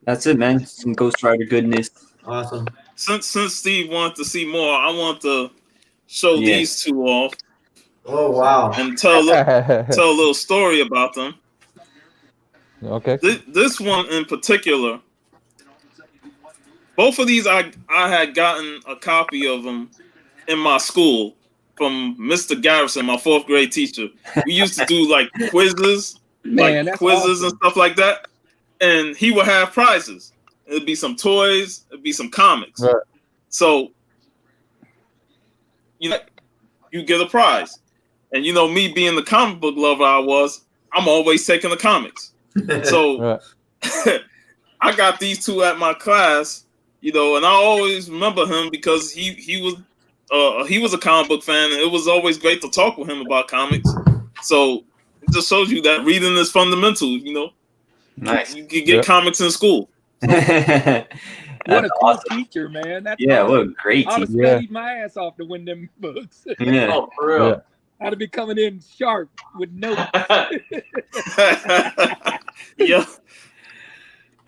That's it, man. Some Ghost Rider goodness. Awesome. Since Steve wanted to see more, I want to show these two off. Oh wow! And tell a little story about them. Okay. This one in particular, both of these I had gotten a copy of them in my school from Mr. Garrison, my 4th grade teacher. We used to do like quizzes, Man, and stuff like that, and he would have prizes. It'd be some toys, it'd be some comics. Right. So you get a prize. And me being the comic book lover I'm always taking the comics. So I got these two at my class, and I always remember him because he was a comic book fan, and it was always great to talk with him about comics. So it just shows you that reading is fundamental, Nice. You can get comics in school. What a cool teacher, man. That's what awesome. a great I'd have teacher. studied my ass off to win them books. Yeah. Oh, for real. Yeah. I'd have been coming in sharp with notes. Yeah.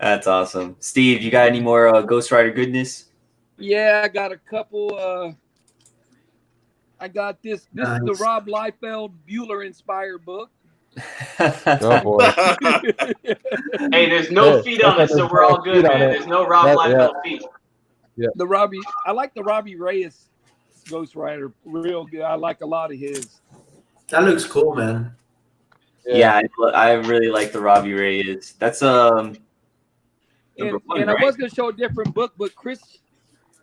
That's awesome. Steve, you got any more Ghost Rider goodness? Yeah, I got a couple. I got this. This is the Rob Liefeld Bueller inspired book. Oh boy. Hey, there's no feet on it, so we're all good, man. There's no Rob Liefeld feet. Yeah. I like the Robbie Reyes Ghost Rider real good. I like a lot of his. That looks cool, man. Yeah, I really like the Robbie Reyes. That's And right? I was gonna show a different book, but Chris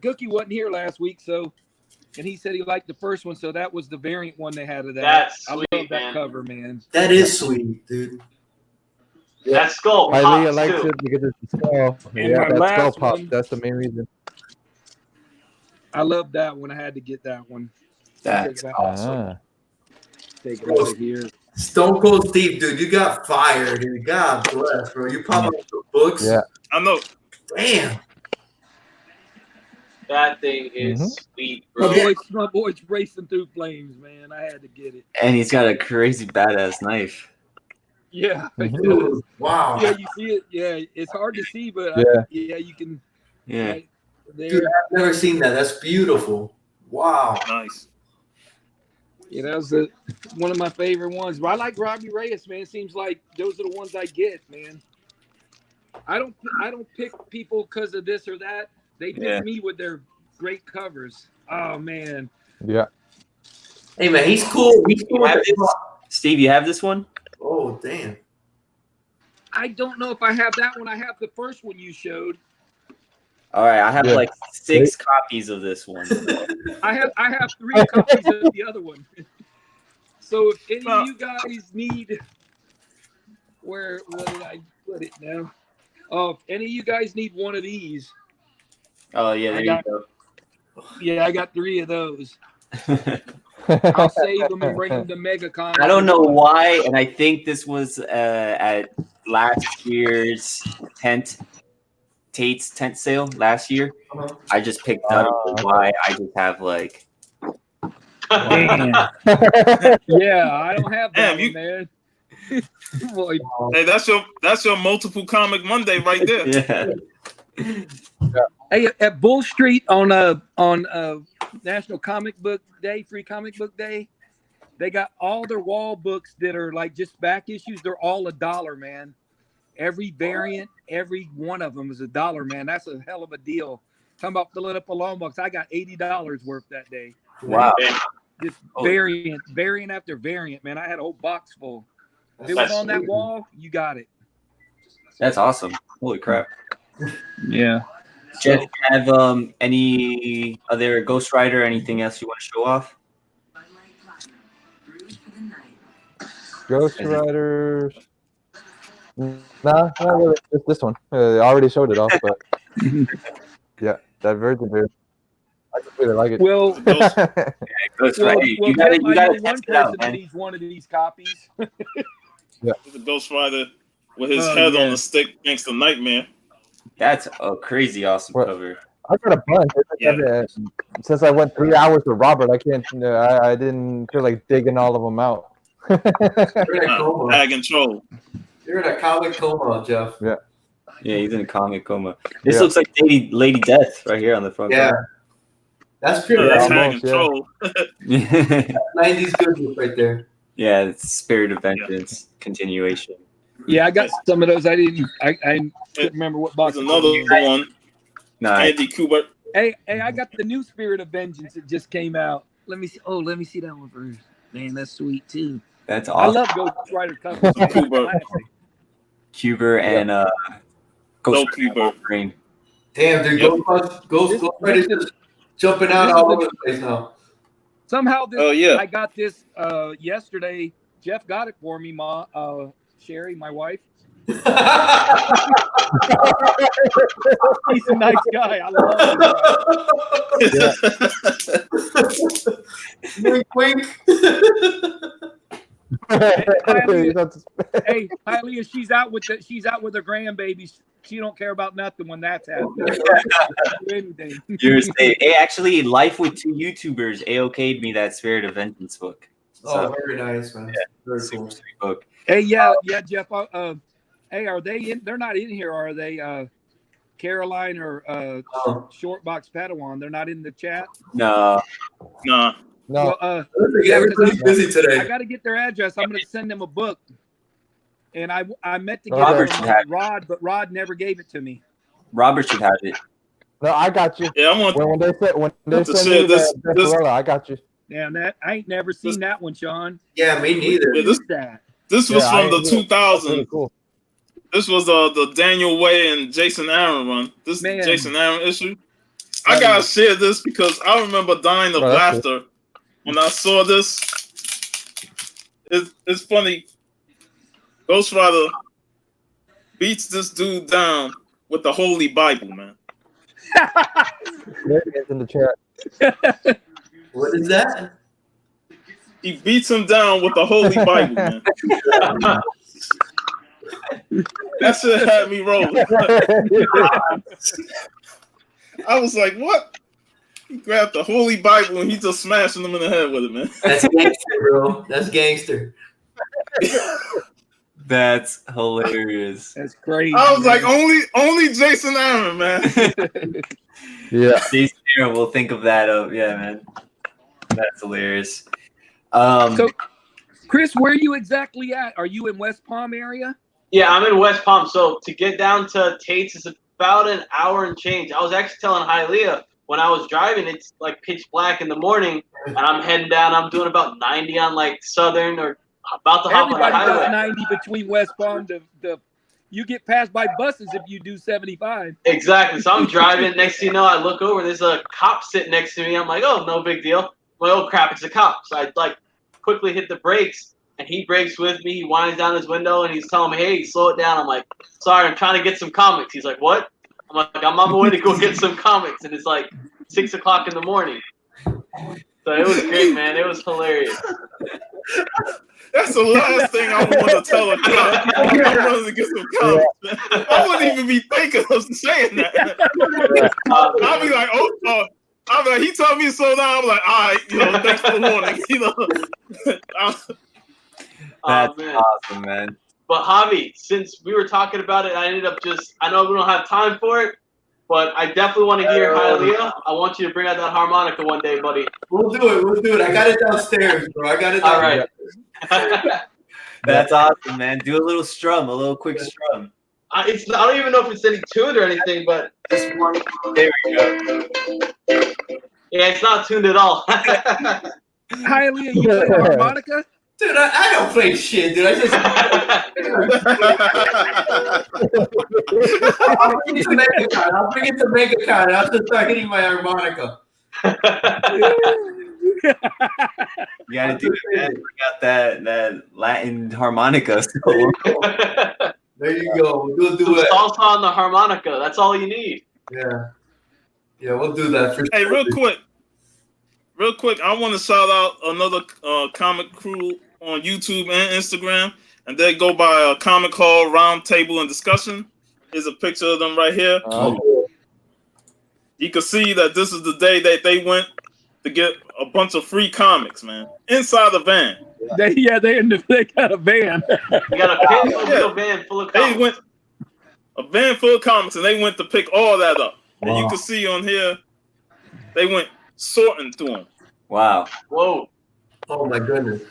Gookie wasn't here last week, and he said he liked the first one, so that was the variant one they had of that. That's sweet, I love that man. cover, man. That is sweet, dude. That skull Hialeah pops, likes too. it because it's the skull. And Yeah, my that last skull pops. one- That's the main reason. I love that one. I had to get that one. That's awesome. Take it out of here. Stone Cold Steve, dude, you got fire, dude. God bless, bro. You pop up the books. Yeah. I know. Damn. That thing is sweet, bro. My boy's racing through flames, man. I had to get it. And he's got a crazy badass knife. Yeah. Dude, wow. Yeah, you see it. Yeah, it's hard to see, but Yeah. you can. Yeah. Right there. Dude, I've never seen that. That's beautiful. Wow. Nice. Yeah, that was one of my favorite ones. But I like Robbie Reyes, man. It seems like those are the ones I get, man. I don't pick people because of this or that. They pick me with their great covers. Oh man. Yeah. Hey, man, he's cool. He's cool. Steve, you have this one? Oh, damn. I don't know if I have that one. I have the first one you showed. All right, I have like 6 copies of this one. I have 3 copies of the other one. So if any of you guys need, where did I put it now? If any of you guys need one of these. Oh yeah, there you go. Yeah, I got 3 of those. I'll save them and bring them to MegaCon. I don't know why, and I think this was at last year's Tate's tent sale last year. I just picked up why I just have like. Damn. Yeah, I don't have that one, man. Boy. Hey, that's your multiple comic Monday right there. Yeah. Hey, at Bull Street on National Comic Book Day, Free Comic Book Day, they got all their wall books that are like just back issues. They're all $1, man. Every variant, every one of them is $1, man. That's a hell of a deal. Talking about filling up a long box, I got $80 worth that day. Wow. Just variant after variant, man. I had a whole box full. If it was on that wall, you got it. That's awesome. Holy crap. Yeah. Jeff, have any other Ghost Rider, anything else you want to show off? Ghost Riders. Nah, not really. Just this one. I already showed it off, but yeah, that Virgin dude. I just really like it. Well, Ghost Rider. You gotta one test it person out, that man. needs one of these copies. The Ghost Rider with his head on the stick thanks to Nightmare. That's a crazy awesome What? cover. I got a bunch. Since I went 3 hours with Robert, I can't. I didn't feel like digging all of them out. You're in a coma. Bag and troll. You're in a comic coma, Jeff. Yeah. Yeah, he's in a comic coma. This looks like Lady Death right here on the front. Yeah. That's pretty. That's almost, Bag and troll. Yeah. 90s goodness right there. Yeah, it's Spirit of Vengeance continuation. Yeah, I got some of those. I couldn't remember what box. There's another one. Nice. Andy Kubert. Hey, I got the new Spirit of Vengeance that just came out. Let me see. Oh, let me see that one first. Man, that's sweet too. That's I awesome. love Ghost Rider covers. Cuber and Ghost Kubert. Green. Damn, dude, Yep. Ghost Rider's just jumping out all over the place now. Somehow this. Oh, yeah. I got this yesterday. Jeff got it for me, Sherry, my wife. He's a nice guy. I love him. Wink, wink. Hey, Hialeah, she's out with her grandbabies. She don't care about nothing when that's happening. Anything. You're safe. Hey, actually, Life with Two YouTubers AOK'd me that Spirit of Vengeance book. Oh, very nice, man. Yeah, Very super cool. sweet book. Hey, yeah, Jeff. Hey, are they in? They're not in here, are they? Caroline or Shortbox Padawan? They're not in the chat. No. Nah. No. Well, Everybody's busy I today. got to get their address. I'm going to send them a book. And I meant to Robert get should it have from Rod, but Rod never gave it to me. Robert should have it. No, I got you. Yeah, I want When they to send say me this- the this- Gorilla, I got you. Damn, that I ain't never seen that one, Sean. Yeah, me neither. Yeah, Who's that? this was Yeah, from I the agree. 2000s. Really cool. This was the Daniel Way and Jason Aaron run. This Man. Jason Aaron issue. I gotta share this because I remember dying of Oh, that's laughter when I saw this. It's funny. Ghost Rider beats this dude down with the Holy Bible, man. There it is in the chat. What is that? He beats him down with the Holy Bible, man. That shit had me rolling. I was like, what? He grabbed the Holy Bible and he just smashing them in the head with it, man. That's gangster, bro. That's gangster. That's hilarious. That's crazy. I was like, man. only Jason Aaron, man. Yeah. Jason Aaron will think of that. Yeah, man. That's hilarious. So, Chris, where are you exactly at? Are you in West Palm area? Yeah, I'm in West Palm. So to get down to Tate's is about an hour and change. I was actually telling Hialeah when I was driving, it's like pitch black in the morning, and I'm heading down. I'm doing about 90 on like Southern or about to hop on the Everybody does highway. 90 between West Palm to you get passed by buses if you do 75. Exactly. So I'm driving. Next thing you know, I look over. There's a cop sitting next to me. I'm like, oh, no big deal. Well, oh crap, it's a cop. So I like quickly hit the brakes, and he brakes with me. He winds down his window, and he's telling me, hey, slow it down. I'm like, sorry, I'm trying to get some comics. He's like, what? I'm like, I'm on my way to go get some comics, and it's like 6 o'clock in the morning. So it was great, man. It was hilarious. That's the last thing I want to tell a cop. I'm running to get some comics, man. I wouldn't even be thinking of saying that. I'll be like, I'll be like, he told me to slow down. I'm like, all right, thanks for the warning. That's man. awesome, man. But Javi, since we were talking about it, I ended up I know we don't have time for it, but I definitely want to hear Hialeah. I want you to bring out that harmonica one day, buddy. We'll do it. I got it downstairs, bro. I got it All downstairs. right. That's awesome, man. Do a little strum, a little quick strum. I don't even know if it's any tuned or anything, but Just one. There we go. yeah, it's not tuned at all. Hialeah, you play the harmonica? Dude, I don't play shit, dude. I just I'll bring it to bank account. I'll bring it to bank account. And I'll just start hitting my harmonica. You gotta do it, man. We got that Latin harmonica. So. There you go. We'll do Some it. salsa on the harmonica. That's all you need. Yeah, we'll do that for Hey, sure. real quick, I want to shout out another comic crew on YouTube and Instagram. and they go by a comic called Round Table and Discussion. Here's a picture of them right here. You can see that this is the day that they went to get a bunch of free comics, man, inside the van. They got a van. You got a pit little van full of comics. They went a van full of comics, and they went to pick all that up. And you can see on here, they went sorting through them. Wow. Whoa. Oh my goodness.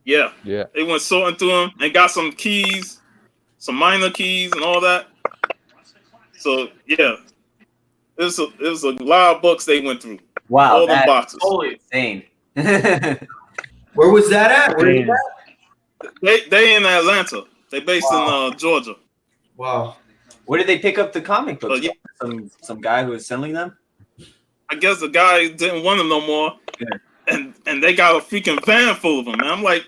Yeah. Yeah. They went sorting through them and got some keys, some minor keys, and all that. So yeah, it was a lot of books they went through. Wow. All the boxes. Holy. Insane. Where was that at? Where is that? They in Atlanta. They based in Georgia. Wow. Where did they pick up the comic books? Yeah. Some guy who was selling them? I guess the guy didn't want them no more, and they got a freaking van full of them. And I'm like,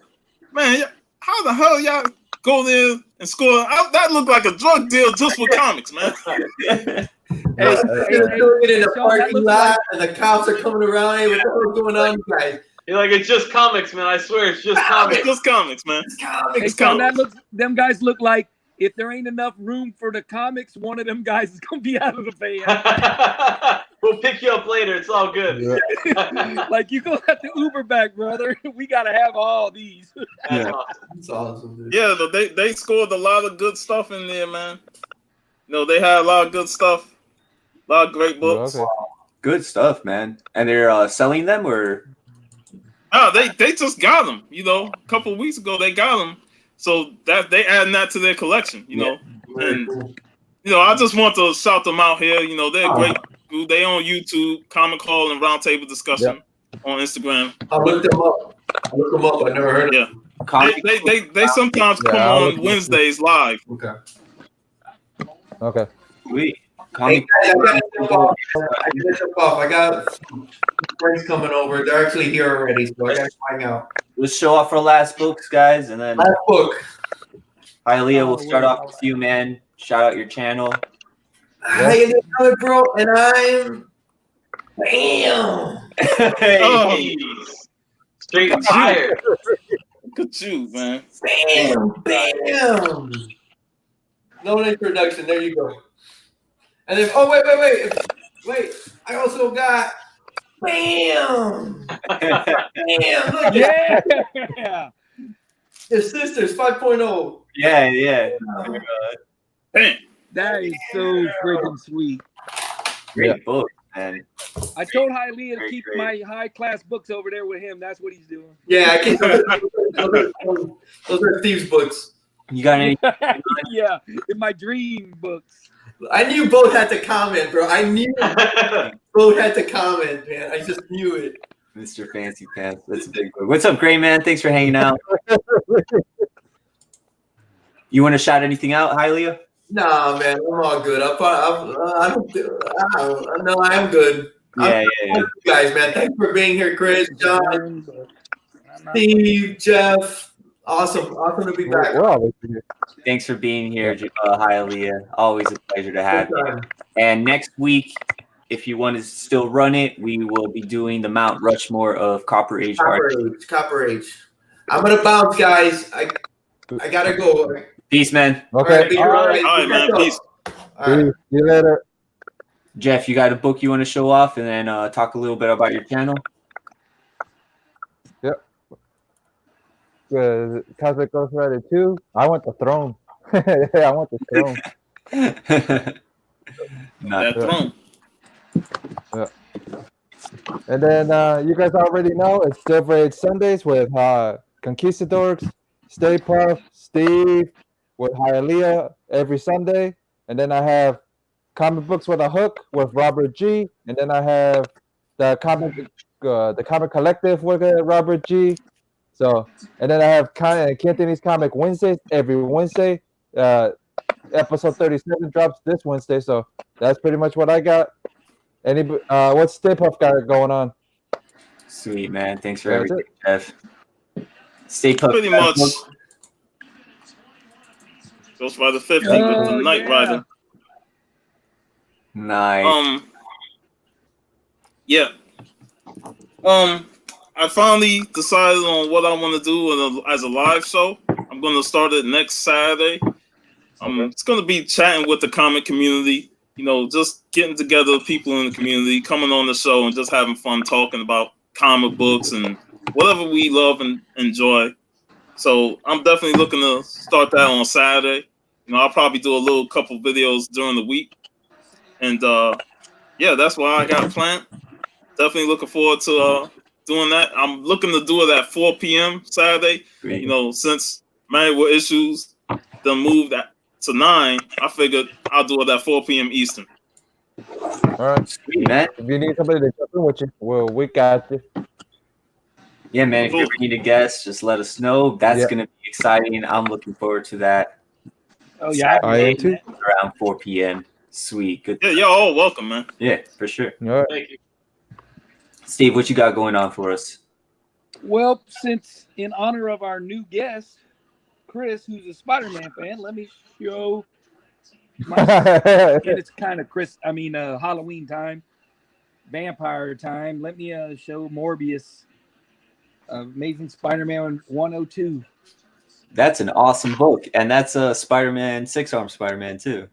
man, how the hell y'all go there and score? That looked like a drug deal just for comics, man. They're doing it in the parking lot, and the cops are coming around. Hey, what the hell's going on, you guys? You're like, it's just comics, man. I swear, it's just comics. It's just comics, man. It's comics. It's comics. Them guys look like if there ain't enough room for the comics, one of them guys is gonna be out of the van. We'll pick you up later. It's all good. Yeah. Like you gonna have to Uber back, brother. We gotta have all these. That's awesome. That's awesome, dude. Yeah, but they scored a lot of good stuff in there, man. They had a lot of good stuff, a lot of great books. Okay. Good stuff, man. And they're selling them, or? Oh, they just got them. A couple of weeks ago they got them, so that they adding that to their collection. And I just want to shout them out here. They're a great group. They on YouTube, Comic Call and Roundtable Discussion on Instagram. I looked them up. I never heard of them. They sometimes come on Wednesdays live. Okay. Sweet. Hey guys, I gotta jump off. I got friends coming over. They're actually here already, so I gotta find out. Let's show off our last books, guys, and then Last book. Hialeah will start off with you, man. Shout out your channel. Hialeah Comic Bro, and I'm bam. Oh, Straight fire. look at you, man. Bam. No introduction. There you go. And then, wait. I also got bam. Bam. Look at Yeah. your sisters 5.0. Yeah. Bam. That is so freaking sweet. Great book, man. I told Hialeah to Great, keep great. my high class books over there with him. That's what he's doing. Yeah, I can't. Those are Steve's books. You got any? Yeah, in my dream books. I knew both had to comment, bro. I knew both had to comment, man. I just knew it. Mr. Fancy Pants. That's a big book. What's up, Gray Man? Thanks for hanging out. You want to shout anything out, Hialeah? Nah, man, I'm all good. I'm good. Yeah. You guys, man. Thanks for being here, Chris, John, Steve, Jeff. Awesome to be back. We're always here. Thanks for being here, Hialeah. Always a pleasure to have you. And next week, if you want to still run it, we will be doing the Mount Rushmore of Copper Age art. Copper Age. I'm gonna bounce, guys. I gotta go. Peace, man. Okay. All All right, man. Peace. All right. See you later. Jeff, you got a book you want to show off, and then talk a little bit about your channel? Cosmic Ghost Rider 2. I want the throne. I want the throne. Not That throne. And then you guys already know it's Silver Age Sundays with Conquistadorks, Stay Puft, Steve, with Hialeah every Sunday. And then I have Comic Books with a Hook with Robert G. And then I have the Comic Collective with Robert G. So, and then I have Cantonese Comic Wednesdays every Wednesday. Episode 37 drops this Wednesday. So that's pretty much what I got. What's Stay Puft got going on? Sweet, man. Thanks for That's everything, Jeff. Stay Puft. Pretty much. Ghost Rider 50 with the Knight Rider. Nice. Yeah. I finally decided on what I want to do as a live show. I'm I'm going to start it next Saturday. It's going to be chatting with the comic community, just getting together people in the community, coming on the show and just having fun talking about comic books and whatever we love and enjoy. So I'm definitely looking to start that on Saturday. I'll probably do a couple videos during the week. And that's what I got planned. Definitely looking forward to doing that. I'm looking to do it at 4 p.m. Saturday. Great. Since Married with Issues then moved to 9, I figured I'll do it at 4 p.m. Eastern. All right. Sweet, man. If you need somebody to jump in with you, well, we got you. Yeah, man. If you ever need a guest, just let us know. That's Yeah. going to be exciting. I'm looking forward to that. Oh yeah, I am too. Around 4 p.m. Sweet. Good. Yeah, y'all all welcome, man. Yeah, for sure. All right. Thank you. Steve, what you got going on for us? Well, since in honor of our new guest, Chris, who's a Spider-Man fan, let me show my and it's kind of Halloween time, vampire time. Let me show Morbius, Amazing Spider-Man 102. That's an awesome book, and that's a Spider-Man, 6-arm Spider-Man too.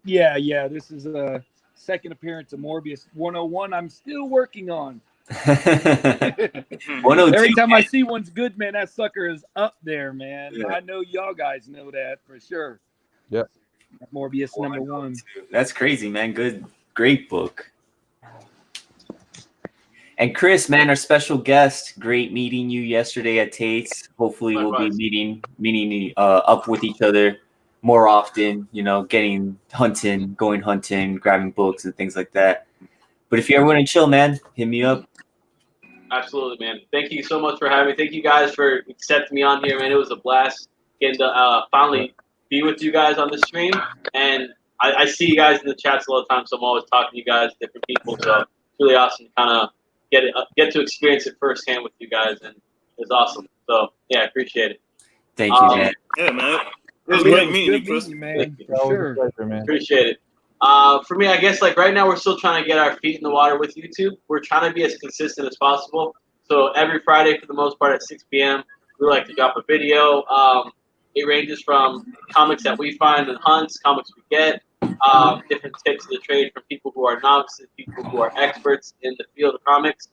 Yeah. This is a second appearance of Morbius 101. I'm still working on. 102. Every time I see one's good, man, that sucker is up there, man. Yeah. I know y'all guys know that for sure. Yep. Morbius number 1. That's crazy, man. Great book. And Chris, man, our special guest. Great meeting you yesterday at Tate's. Hopefully, we'll be meeting up with each other more often. Going hunting, grabbing books and things like that. But if you ever want to chill, man, hit me up. Absolutely, man. Thank you so much for having me. Thank you guys for accepting me on here, man. It was a blast getting to finally be with you guys on the stream. And I see you guys in the chats a lot of times, so I'm always talking to you guys, different people. So it's really awesome to kind of get to experience it firsthand with you guys, and it's awesome. So yeah, I appreciate it. Thank you, man. Yeah, man. It was great meeting you, Chris. Man. That was Sure. a pleasure, man. Appreciate it. For me, I guess right now we're still trying to get our feet in the water with YouTube. We're trying to be as consistent as possible. So every Friday, for the most part, at 6 p.m., we like to drop a video. It ranges from comics that we find in hunts, comics we get, different tips of the trade from people who are novices, people who are experts in the field of comics,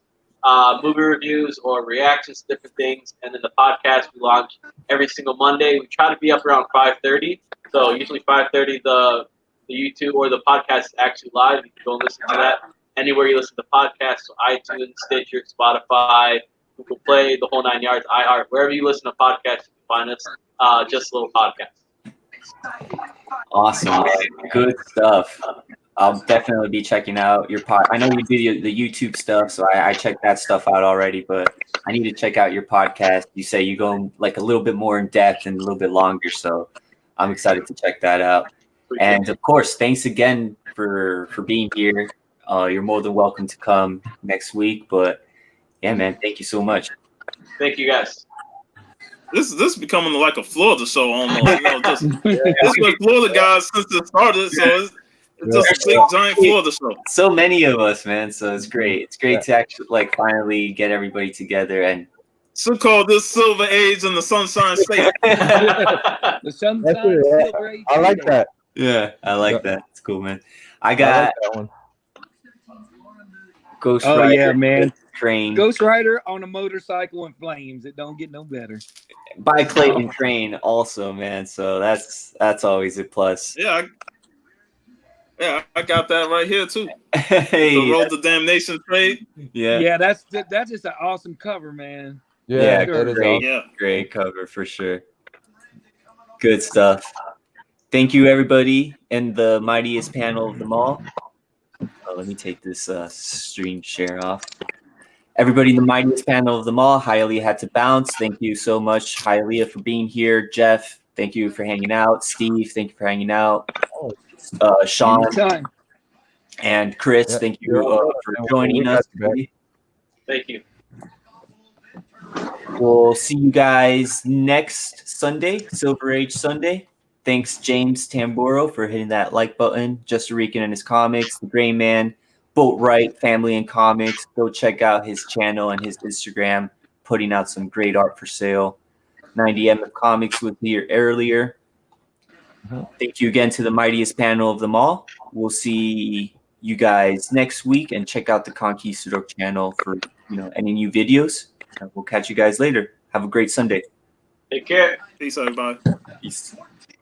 movie reviews or reactions to different things, and then the podcast we launch every single Monday. We try to be up around 5:30. So usually 5:30, the YouTube or the podcast is actually live. You can go and listen to that anywhere you listen to podcasts, so iTunes, Stitcher, Spotify, Google Play, the whole 9 yards, iHeart, wherever you listen to podcasts, you can find us. Just a little podcast. Awesome, man. Good stuff. I'll definitely be checking out your pod. I know you do the YouTube stuff, so I checked that stuff out already, but I need to check out your podcast. You say you go a little bit more in depth and a little bit longer, so I'm excited to check that out. And of course, thanks again for being here. You're more than welcome to come next week. But yeah, man, thank you so much. Thank you, guys. This is becoming like a Florida show almost. This was Florida guys since it started, so it's just a big giant Florida show. So many of us, man. So it's great. It's great to actually finally get everybody together and. So call this Silver Age in the Sunshine State. The Sunshine Silver Age. I like that. Yeah, I like that. It's cool, man. I got that one. Ghost Rider. Oh yeah, man. Train. Ghost Rider on a motorcycle in flames. It don't get no better. By Clayton Train also, man. So that's always a plus. Yeah, I got that right here too. Hey, the Road to Damnation trade. Yeah, that's just an awesome cover, man. Yeah, sure. that is great. awesome. Yeah, great cover for sure. Good stuff. Thank you, everybody, in the mightiest panel of them all. Let me take this stream share off. Everybody in the mightiest panel of them all, Hialeah had to bounce. Thank you so much, Hialeah, for being here. Jeff, thank you for hanging out. Steve, thank you for hanging out. Sean Anytime. and Chris, Yeah, thank you for joining us. Thank you. We'll see you guys next Sunday, Silver Age Sunday. Thanks, James Tamburo, for hitting that like button. Just a Rican and his comics, The Gray Man, Boatwright, Family and Comics. Go check out his channel and his Instagram, putting out some great art for sale. 90M Comics was here earlier. Thank you again to the mightiest panel of them all. We'll see you guys next week, and check out the Conquistador channel for any new videos. We'll catch you guys later. Have a great Sunday. Take care. Peace, everybody. Peace.